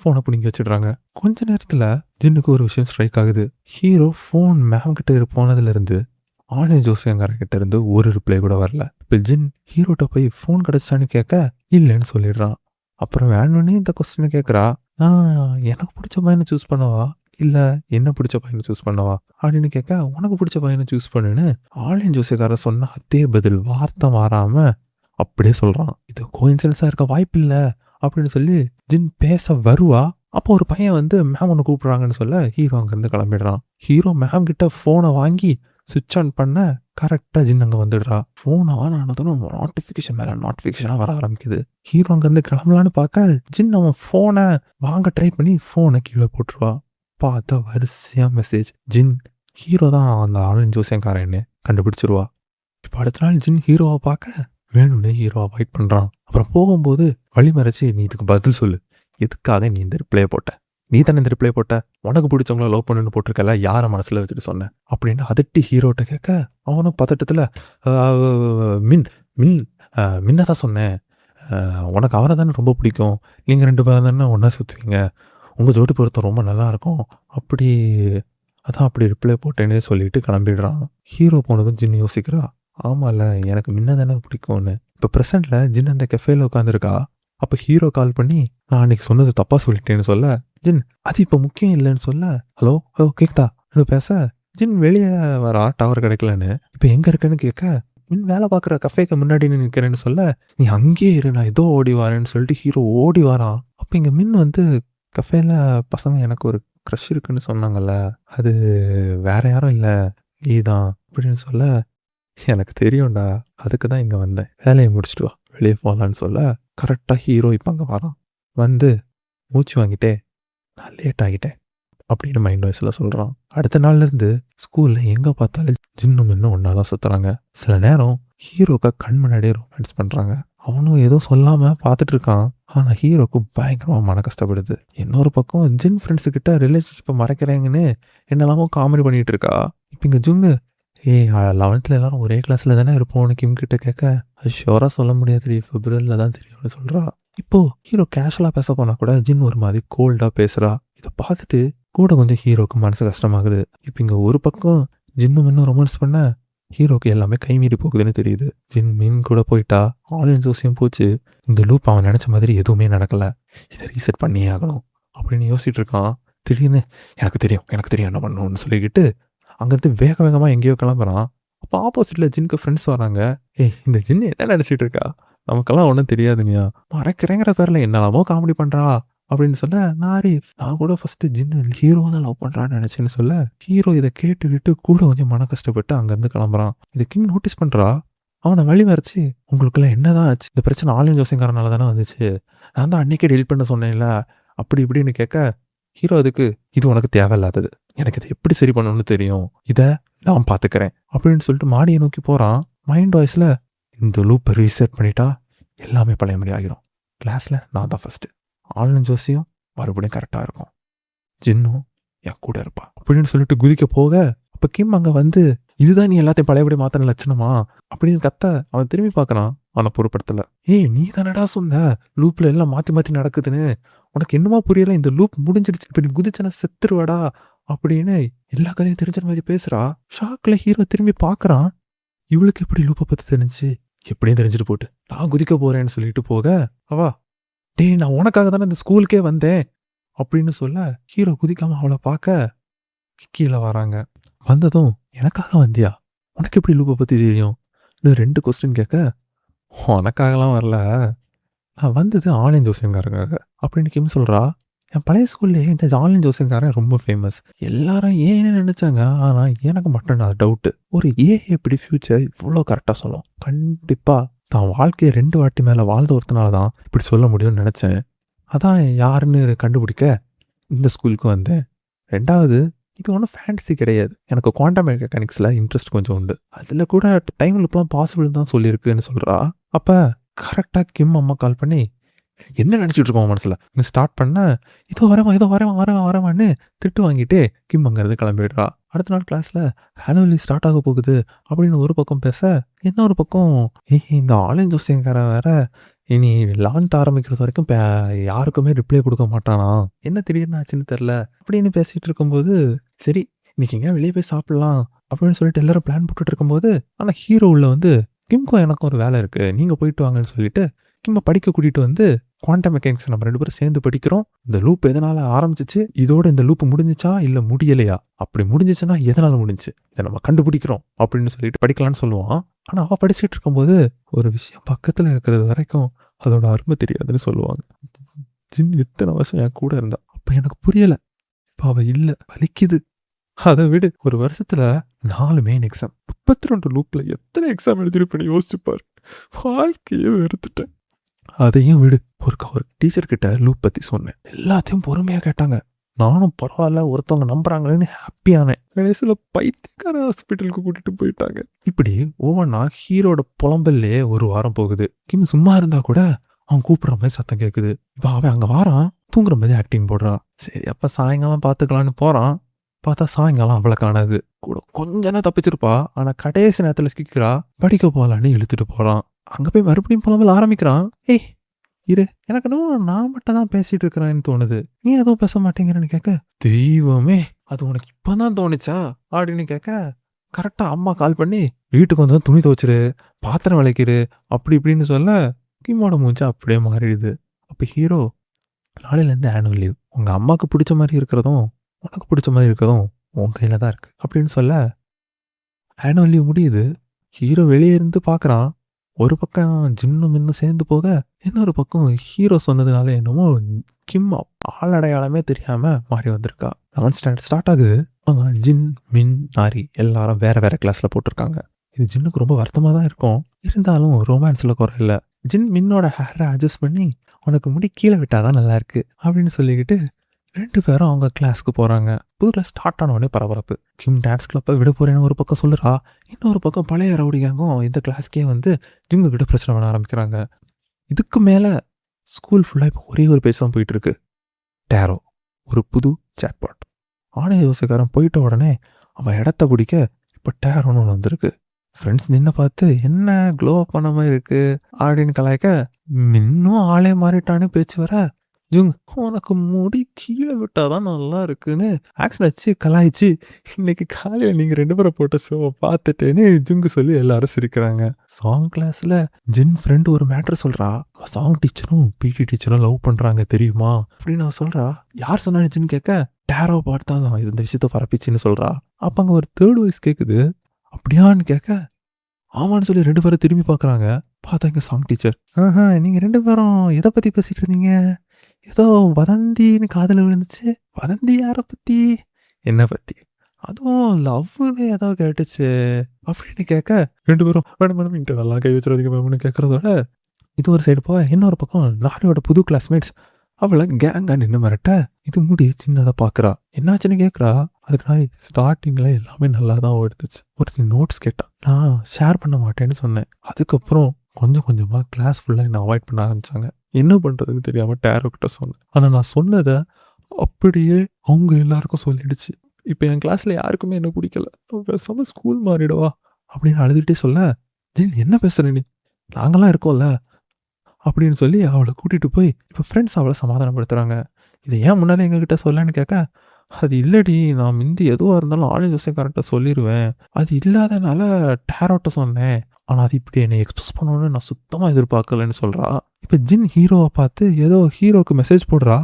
ஃபோனை பிடிங்கி வச்சிடுறாங்க. கொஞ்ச நேரத்தில் ஜின்னுக்கு ஒரு விஷயம் ஸ்ட்ரைக் ஆகுது. ஹீரோ ஃபோன் மேம் கிட்ட போனதுலேருந்து ஆன்லைன் ஜோசியங்காரங்கிட்ட இருந்து ஒரு ரிப்ளை கூட வரல. இப்போ ஜின் ஹீரோட்ட போய் ஃபோன் கிடச்சான்னு கேட்க இல்லைன்னு சொல்லிடுறான். அப்புறம் வேணும்னே இந்த கொஸ்டினை கேட்குறா, நான் எனக்கு பிடிச்ச பையனை சூஸ் பண்ணவா இல்லை என்ன பிடிச்ச பையனை சூஸ் பண்ணவா அப்படின்னு கேட்க, உனக்கு பிடிச்ச பையனை சூஸ் பண்ணுன்னு ஆன்லைன் ஜோசியக்காரன் சொன்ன அதே பதில் வார்த்தை மாறாம அப்படியே சொல்கிறான். இது கோயின்சிடன்ஸாக இருக்க வாய்ப்பு இல்லை அப்படின்னு சொல்லி ஜின் பேச வருவா. அப்போ ஒரு பையன் வந்து மேம் ஒன்று கூப்பிட்றாங்கன்னு சொல்ல ஹீரோ அங்கேருந்து கிளம்பிடுறான். ஹீரோ மேம் கிட்ட ஃபோனை வாங்கி சுவிட்ச் ஆன் பண்ண கரெக்டாக ஜின் அங்கே வந்துடுறா. ஃபோன் ஆன் ஆனதும் நோட்டிஃபிகேஷன் மேலே நோட்டிஃபிகேஷனாக வர ஆரம்பிக்குது. ஹீரோ அங்கேருந்து கிளம்பலான்னு பார்க்க ஜின் அவன் ஃபோனை வாங்க ட்ரை பண்ணி ஃபோனை கீழே போட்டுருவா. பார்த்தா வரிசையாக மெசேஜ். ஜின் ஹீரோ தான் அந்த ஆன்லைன் ஜோசியங்காரன்னு கண்டுபிடிச்சிருவா. இப்போ அடுத்த நாள் ஜின் ஹீரோவை பார்க்க வேணும்னே ஹீரோவை அவாய்ட் பண்ணுறான். அப்புறம் போகும்போது வழி மறைச்சி, நீ இதுக்கு பதில் சொல்லு, எதுக்காக நீ இந்த ரிப்ளை போட்ட, நீ தானே இந்த ரிப்ளை போட்ட, உனக்கு பிடிச்சவங்கள லவ் பண்ணுன்னு போட்டிருக்கல, யாரை மனசில் வச்சுட்டு சொன்னேன் அப்படின்னு அதட்டி ஹீரோட்ட கேட்க, அவனும் பதட்டத்தில் மின் மின் மின்ன தான் சொன்னேன், உனக்கு அவரை தானே ரொம்ப பிடிக்கும், நீங்கள் 2 பேரும் தானே ஒன்றா சுற்றுவீங்க, உங்கள் ஜோடி பொருத்தம் ரொம்ப நல்லாயிருக்கும், அப்படி அதான் அப்படி ரிப்ளை போட்டேன்னு சொல்லிட்டு கிளம்பிடுறான். ஹீரோ போனதும் ஜின் யோசிக்கிறா, ஆமாம்ல எனக்கு முன்ன தானே பிடிக்கும்னு. இப்போ ப்ரெசென்ட்டில் ஜின் அந்த கெஃபேல உட்காந்துருக்கா. அப்போ ஹீரோ கால் பண்ணி, நான் அன்றைக்கி சொன்னது தப்பாக சொல்லிட்டேன்னு சொல்ல, ஜின் அது இப்போ முக்கியம் இல்லைன்னு சொல்ல, ஹலோ ஹலோ கேக்குதா பேச, ஜின் வெளியே வரா டவர் கிடைக்கலன்னு. இப்போ எங்கே இருக்குன்னு கேட்க, மின் வேலை பார்க்குற கஃபேக்கு முன்னாடி நிற்கிறேன்னு சொல்ல, நீ அங்கேயே இரு நான் ஏதோ ஓடி வரேன்னு சொல்லிட்டு ஹீரோ ஓடி வரான். அப்போ இங்கே மின் வந்து கஃபேல பசங்க எனக்கு ஒரு க்ரஷ் இருக்குன்னு சொன்னாங்கல்ல, அது வேற யாரும் இல்லை நீ தான் அப்படின்னு சொல்ல, எனக்கு தெரியும்டா அதுக்கு தான் இங்கே வந்தேன், வேலையை முடிச்சுட்டு வா வெளியே போகலான்னு சொல்ல, கரெக்டாக ஹீரோ இப்போ அங்கே வரான். வந்து மூச்சு வாங்கிட்டே நான் லேட் ஆகிட்டேன் அப்படின்னு மைண்ட் வாய்ஸில் சொல்கிறான். அடுத்த நாள்லேருந்து ஸ்கூலில் எங்கே பார்த்தாலும் ஜின்னும் இன்னும் ஒன்றா தான் சுற்றுறாங்க. சில நேரம் ஹீரோக்கு கண் முன்னாடியே ரொமான்ஸ் பண்ணுறாங்க. அவனும் ஏதோ சொல்லாமல் பார்த்துட்டு இருக்கான். ஆனால் ஹீரோக்கு பயங்கரமாக மன கஷ்டப்படுது. இன்னொரு பக்கம் ஜின் ஃப்ரெண்ட்ஸுக்கிட்ட ரிலேஷன்ஷிப்பை மறைக்கிறேங்கன்னு என்னெல்லாமோ காமெடி பண்ணிகிட்டு இருக்கா. இப்போ இங்கே ஜுங்கு 11th எல்லாரும் ஒரே கிளாஸில் தானே இருப்போம்னு கிம் கிட்ட கேட்க, அது ஷோராக சொல்ல முடியாது, பிப்ரவரியில் தான் தெரியும்னு சொல்கிறா. இப்போது ஹீரோ கேஷுவலாக பேச போனால் கூட ஜின் ஒரு மாதிரி கோல்டாக பேசுகிறா. இதை பார்த்துட்டு கூட கொஞ்சம் ஹீரோக்கு மனசு கஷ்டமாகுது. இப்போ இங்கே ஒரு பக்கம் ஜின்னும் இன்னும் ரொமான்ஸ் பண்ண ஹீரோக்கு எல்லாமே கைமீறி போகுதுன்னு தெரியுது. ஜின் மீன் கூட போயிட்டா, ஆன்லைன் ஜோசியம் போச்சு, இந்த லூப் அவன் நினச்ச மாதிரி எதுவுமே நடக்கலை, இதை ரீசெட் பண்ணியே ஆகணும் அப்படின்னு யோசிச்சுட்டு இருக்கான். திடீர்னு எனக்கு தெரியும் என்ன பண்ணணும்னு சொல்லிக்கிட்டு அங்கேருந்து வேக வேகமாக எங்கேயோ கிளம்புறான். அப்போ ஆப்போசிட்டில் ஜின்க்கு ஃப்ரெண்ட்ஸ் வராங்க. இந்த ஜின் என்ன நினச்சிட்டு இருக்கா, நமக்கெல்லாம் ஒன்றும் தெரியாதுனியா, மறைக்கிறேங்கிற பேரில் என்னெல்லாமோ காமெடி பண்ணுறா அப்படின்னு சொல்ல, நான் கூட ஃபஸ்ட்டு ஜின்னு ஹீரோவை தான் லவ் பண்ணுறான்னு நினச்சேன்னு சொல்ல, ஹீரோ இதை கேட்டுக்கிட்டு கூட கொஞ்சம் மன கஷ்டப்பட்டு அங்கேருந்து கிளம்புறான். இதை கிங் நோட்டீஸ் பண்ணுறா. அவனை வழி மறைச்சி, உங்களுக்குள்ள என்னதான் ஆச்சு, இந்த பிரச்சனை ஆன்லைன் ஜோசியங்காரனால தானே வந்துச்சு, நான் தான் அன்னைக்கே டெலிட் பண்ண சொன்னேன்ல அப்படி இப்படின்னு கேட்க, ஹீரோ அதுக்கு இது உனக்கு தேவையில்லாதது, எனக்கு இதை எப்படி சரி பண்ணணும்னு தெரியும், இதை நான் பார்த்துக்கிறேன் அப்படின்னு சொல்லிட்டு மாடியை நோக்கி போகிறான். மைண்ட் வாய்ஸில் இந்த லூப்பை ரீசெட் பண்ணிட்டா எல்லாமே பழைய மாதிரி ஆகிடும், கிளாஸில் நான் தான் ஃபஸ்ட்டு, ஆன்லைன் ஜோசியம் மறுபடியும் கரெக்டாக இருக்கும், ஜின்னும் என் கூட இருப்பா அப்படின்னு சொல்லிட்டு குதிக்க போக, அப்போ கிம் அங்கே வந்து இதுதான் நீ எல்லாத்தையும் பழையபடி மாற்றின லட்சணமா அப்படின்னு கத்த, அவன் திரும்பி பார்க்குறான். அவனை பொருட்படுத்தலை. நீ தானடா சொன்ன லூப்பில் எல்லாம் மாற்றி மாற்றி நடக்குதுன்னு, உனக்கு என்னமா புரியல, இந்த லூப் முடிஞ்சிடுச்சு, இப்போ நீ குதிச்சனா செத்துருவாடா அப்படின்னு எல்லா கதையும் தெரிஞ்ச மாதிரி பேசுகிறா. ஷாக்கில் ஹீரோ திரும்பி பார்க்குறான். இவளுக்கு எப்படி லூப்பை பற்றி தெரிஞ்சு, எப்படியும் தெரிஞ்சுட்டு போட்டு நான் குதிக்க போகிறேன்னு சொல்லிட்டு போக, அவா நான் உனக்காக தானே இந்த ஸ்கூலுக்கே வந்தேன் அப்படின்னு சொல்ல, ஹீரோ குதிக்காமல் அவளை பார்க்க கீழே வராங்க. வந்ததும் எனக்காக வந்தியா, உனக்கு எப்படி லூப்பை பற்றி தெரியும், இன்னும் 2 கொஸ்டின் கேட்க, உனக்காகலாம் வரல, நான் வந்தது ஆன்லைன் ஜோசியங்காரங்க அப்படின்னு கிம் சொல்கிறா. என் பழைய ஸ்கூல்லேயே இந்த ஆன்லைன் ஜோசியங்காரன் ரொம்ப ஃபேமஸ், எல்லாரும் என்ன நினச்சாங்க, ஆனால் எனக்கு மட்டும் நான் டவுட்டு, ஒரு எப்படி ஃப்யூச்சர் இவ்வளோ கரெக்டாக சொல்லும், கண்டிப்பாக தான் வாழ்க்கையை 2 வாட்டி மேலே வாழ்ந்த ஒருத்தனால தான் இப்படி சொல்ல முடியும்னு நினச்சேன், அதான் யாருன்னு கண்டுபிடிக்க இந்த ஸ்கூலுக்கு வந்தேன். 2வது இது ஒன்றும் ஃபேண்டசி கிடையாது, எனக்கு குவாண்டம் மெக்கானிக்ஸில் இன்ட்ரெஸ்ட் கொஞ்சம் உண்டு, அதில் கூட டைம் லூப்லாம் பாசிபிள் தான் சொல்லியிருக்குன்னு சொல்கிறா. அப்போ கரெக்டாக கிம் அம்மா கால் பண்ணி, என்ன நினச்சிட்டு இருக்கோம் மனசில் நீ ஸ்டார்ட் பண்ண, இதோ வரவான்னு திட்டு வாங்கிட்டே கிம் அங்கேருந்து கிளம்பிடுறா. அடுத்த நாள் கிளாஸில் ஆனுவலி ஸ்டார்ட் ஆக போகுது அப்படின்னு ஒரு பக்கம் பேச, இன்னொரு பக்கம் இந்த ஆன்லைன் ஜோசியங்கார வேற இனி லான்த் ஆரம்பிக்கிறது வரைக்கும் யாருக்குமே ரிப்ளை கொடுக்க மாட்டானா, என்ன திடீர்னு ஆச்சுன்னு தெரில அப்படின்னு பேசிகிட்டு இருக்கும்போது, சரி இன்னைக்கு எங்கேயா வெளியே போய் சாப்பிட்லாம் அப்படின்னு சொல்லிட்டு எல்லாரும் பிளான் போட்டுட்டு இருக்கும்போது, ஆனால் ஹீரோ உள்ள வந்து கிம்க்கும் எனக்கும் ஒரு வேலை இருக்குது, நீங்கள் போயிட்டு வாங்கன்னு சொல்லிட்டு கிம்மை படிக்க கூட்டிகிட்டு வந்து, குவாண்டம் மெக்கானிக்ஸ் நம்ம 2 பேரும் சேர்ந்து படிக்கிறோம், இந்த லூப் எதனால் ஆரம்பிச்சிச்சு, இதோட இந்த லூப் முடிஞ்சிச்சா இல்லை முடியலையா, அப்படி முடிஞ்சிச்சுன்னா எதனால் முடிஞ்சிச்சு, இதை நம்ம கண்டுபிடிக்கிறோம் அப்படின்னு சொல்லிட்டு படிக்கலான்னு சொல்லுவான். ஆனால் அவள் படிச்சுட்டு இருக்கும்போது ஒரு விஷயம் பக்கத்தில் இருக்கிறது வரைக்கும் அதோட அருமை தெரியாதுன்னு சொல்லுவாங்க. ஜின் எத்தனை வருஷம் என் கூட இருந்தா, அப்போ எனக்கு புரியலை, இப்போ அவள் இல்லை, வலிக்குது. அதை விடு, ஒரு வருஷத்துல 4 மெயின் எக்ஸாம், 32 லூப்ல எத்தனை எக்ஸாம் எழுதிட்டு பண்ணி யோசிச்சுப்பார், வாழ்க்கையே வெறுத்துட்டேன். அதையும் விடு, ஒரு டீச்சர்கிட்ட லூப் பற்றி சொன்னேன், எல்லாத்தையும் பொறுமையாக கேட்டாங்க, நானும் பரவாயில்ல ஒருத்தவங்க நம்புறாங்களேன்னு ஹாப்பியானேன். கடைசியில் பைத்தியக்கார ஹாஸ்பிட்டலுக்கு கூட்டிட்டு போயிட்டாங்க. இப்படி ஒவ்வொன்றா ஹீரோட புலம்பல்லே ஒரு வாரம் போகுது. கிம் சும்மா இருந்தா கூட அவன் கூப்பிடுற மாதிரி சத்தம் கேட்குது. இப்போ அவன் அங்கே வாரான், தூங்குற மாதிரி ஆக்டிங் போடுறான். சரி அப்போ சாயங்காலம் பார்த்துக்கலான்னு போகிறான். பார்த்தா சாயங்காலம் அவளை காணாது. கூட கொஞ்ச நேரம் தப்பிச்சிருப்பா, ஆனால் கடைசி நேரத்தில் சிக்கிறா, படிக்க போகலான்னு இழுத்துட்டு போகிறான். அங்கே போய் மறுபடியும் புலம்பல் ஆரம்பிக்கிறான். இரு, எனக்கு இன்னும் நான் மட்டும் தான் பேசிட்டு இருக்கிறேன்னு தோணுது, நீ எதுவும் பேச மாட்டேங்கிறன்னு கேட்க, தெய்வமே அது உனக்கு இப்போதான் தோணுச்சா அப்படின்னு கேட்க, கரெக்டாக அம்மா கால் பண்ணி வீட்டுக்கு வந்து துணி துவைச்சிரு, பாத்திரம் விளைக்கிரு அப்படி இப்படின்னு சொல்ல, கிம்மோட மூஞ்சா அப்படியே மாறிடுது. அப்போ ஹீரோ, நாளையிலேருந்து ஆனுவல் லீவ், உங்க அம்மாவுக்கு பிடிச்ச மாதிரி இருக்கிறதும் உனக்கு பிடிச்ச மாதிரி இருக்கிறதும் உன் கையில் தான் இருக்கு அப்படின்னு சொல்ல ஆனுவல் லீவ் முடியுது. ஹீரோ வெளியே இருந்து பார்க்குறான். ஒரு பக்கம் ஜின்னும் மின்னும் சேர்ந்து போக, இன்னொரு பக்கம் ஹீரோ சொன்னதுனால என்னமோ கிம் ஆளடையாளமே தெரியாம மாறி வந்திருக்கா. 11th ஸ்டாண்டர்ட் ஸ்டார்ட் ஆகுது. அவங்க ஜின், மின், நாரி எல்லாரும் வேற வேற கிளாஸ்ல போட்டிருக்காங்க. இது ஜின்னுக்கு ரொம்ப வருத்தமாக தான் இருக்கும். இருந்தாலும் ரொமான்ஸில் குறை இல்லை. ஜின் மின்னோட ஹேரை அட்ஜஸ்ட் பண்ணி உனக்கு முடி கீழே விட்டாதான் நல்லா இருக்கு அப்படின்னு சொல்லிக்கிட்டு 2 பேரும் அவங்க கிளாஸ்க்கு போகிறாங்க. புதுல ஸ்டார்ட் ஆன உடனே பரபரப்பு. கிம் டான்ஸ் கிளப்பை விட போறேன்னு ஒரு பக்கம் சொல்லுறா. இன்னொரு பக்கம் பழைய ரவுடி கேங்கும் இந்த கிளாஸ்க்கே வந்து ஜிங்க கிட்ட பிரச்சனை பண்ண ஆரம்பிக்கிறாங்க. இதுக்கு மேலே ஸ்கூல் ஃபுல்லாக இப்போ ஒரே ஒரு பேஜ் தான் போயிட்டு இருக்கு. டேரோ, ஒரு புது சாட்பாட். ஆணைய யோசக்காரன் போயிட்ட உடனே அவன் இடத்த பிடிக்க இப்போ டேரோன்னு ஒன்று வந்திருக்கு. ஃப்ரெண்ட்ஸ் நின்று பார்த்து என்ன க்ளோ பண்ண மாதிரி இருக்கு அப்படின்னு கலாய்க்க, இன்னும் ஆளே மாறிட்டான்னு பேச்சு வர, ஜுங் உனக்கு முடி கீழே விட்டாதான் நல்லா இருக்குன்னு ஆக்ஷன் வச்சு கலாய்ச்சி இன்னைக்கு காலையில் நீங்கள் 2 பேரை போட்ட ஷோவை பார்த்துட்டேன்னு ஜுங்கு சொல்லி எல்லாரும் சிரிக்கிறாங்க. சாங் கிளாஸில் ஜின் ஃப்ரெண்டு ஒரு மேட்ரு சொல்கிறா. சாங் டீச்சரும் பிடி டீச்சரும் லவ் பண்ணுறாங்க தெரியுமா அப்படின்னு நான் சொல்கிறா. யார் சொன்னான்னு ஜின் கேட்க, டேரோ பாட்டு தான் இந்த விஷயத்த பரப்பிச்சின்னு சொல்கிறா. அப்போ அங்கே ஒரு 3rd வாய்ஸ் கேட்குது. அப்படியான்னு கேட்க ஆமான்னு சொல்லி 2 பேரும் திரும்பி பார்க்குறாங்க. பார்த்தா இங்கே சாங் டீச்சர். நீங்கள் 2 பேரும் எதை பற்றி பேசிகிட்டு இருந்தீங்க? ஏதோ வதந்தின்னு காதில் விழுந்துச்சு. வதந்தி யாரை பற்றி? என்ன பற்றி? அதுவும் லவ்னு ஏதோ கேட்டுச்சு அப்படின்னு கேட்க 2 பேரும் மேடம் மேடம் இன்ட்டு நல்லா கை வச்சுருந்தீங்க மேம்னு கேட்குறதோட இது ஒரு சைடு போக, இன்னொரு பக்கம் நாரியோட புது கிளாஸ்மேட்ஸ் அவளை கேங்காக நின்று மிரட்ட இது முடி சின்னதாக பார்க்குறா. என்னாச்சுன்னு கேட்குறா. அதுக்கு நான் ஸ்டார்டிங்கில் எல்லாமே நல்லா தான் ஓடுச்சு. ஒருத்தி நோட்ஸ் கேட்டான். நான் ஷேர் பண்ண மாட்டேன்னு சொன்னேன். அதுக்கப்புறம் கொஞ்சம் கொஞ்சமாக கிளாஸ் ஃபுல்லாக என்னை அவாய்ட் பண்ண ஆரம்பித்தாங்க. என்ன பண்ணுறதுன்னு தெரியாமல் டேரோ கிட்ட சொன்னேன். ஆனால் நான் சொன்னதை அப்படியே அவங்க எல்லாருக்கும் சொல்லிடுச்சு. இப்போ என் கிளாஸில் யாருக்குமே என்ன பிடிக்கல. பேசாம ஸ்கூல் மாறிடவா அப்படின்னு அழுதுகிட்டே சொல்ல, ஜின் என்ன பேசுகிற நீ, நாங்களாம் இருக்கோம்ல அப்படின்னு சொல்லி அவளை கூட்டிகிட்டு போய் இப்போ ஃப்ரெண்ட்ஸ் அவளை சமாதானப்படுத்துகிறாங்க. இதை ஏன் முன்னாலே எங்ககிட்ட சொல்லன்னு கேட்க, அது இல்லடி, நான் முந்தி எதுவாக இருந்தாலும் ஆளு ஜோசியக்காரன்ட்ட சொல்லிடுவேன். அது இல்லாதனால டேரோட்ட சொன்னேன். ஆனால் அது இப்படி என்னை எக்ஸ்பிரஸ் பண்ணணும்னு நான் சுத்தமாக எதிர்பார்க்கலன்னு சொல்கிறா. இப்போ ஜின் ஹீரோவை பார்த்து ஏதோ ஹீரோவுக்கு மெசேஜ் போடுறா.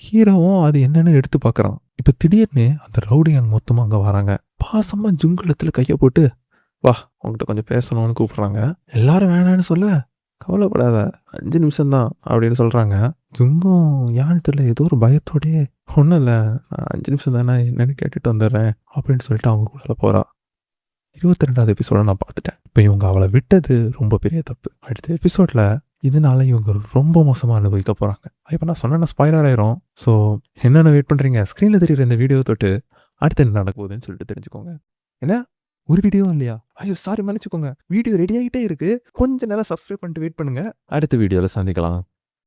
ஹீரோவும் அது என்னன்னு எடுத்து பார்க்குறான். இப்போ திடீர்னு அந்த ரவுடி அங்கே மொத்தமாக அங்கே வராங்க. பாசமாக ஜுங்குளத்தில் கையை போட்டு வா உங்ககிட்ட கொஞ்சம் பேசணும்னு கூப்பிட்றாங்க. எல்லாரும் வேணான்னு சொல்ல, கவலைப்படாத 5 நிமிஷம்தான் அப்படின்னு சொல்கிறாங்க. ஜுங்கும் யான்னு தெரியல ஏதோ ஒரு பயத்தோடையே ஒன்றும் இல்லை நான் 5 நிமிஷம் தானே என்னன்னு கேட்டுட்டு வந்துடுறேன் அப்படின்னு சொல்லிட்டு அவங்க கூட போகிறா. 22வது எபிசோட நான் பார்த்துட்டேன். இப்போ இவங்க அவளை விட்டது ரொம்ப பெரிய தப்பு. அடுத்த எபிசோடில் இதனால இவங்க ரொம்ப மோசமாக அனுபவிக்க போகிறாங்க. இப்போ நான் சொன்னேன்னா ஸ்பாய்லர் ஆயிரும். ஸோ என்னென்ன வெயிட் பண்ணுறீங்க, ஸ்க்ரீனில் தெரியுற இந்த வீடியோ தொட்டு அடுத்து என்ன நடக்க போகுதுன்னு சொல்லிட்டு தெரிஞ்சுக்கோங்க. ஏன்னா ஒரு வீடியோ இல்லையா? ஐயோ சாரி மன்னிச்சுக்கோங்க, வீடியோ ரெடி ஆகிட்டே இருக்குது. கொஞ்சம் நேரம் சப்ஸ்கிரைப் பண்ணிட்டு வெயிட் பண்ணுங்கள். அடுத்த வீடியோவில் சந்திக்கலாம்.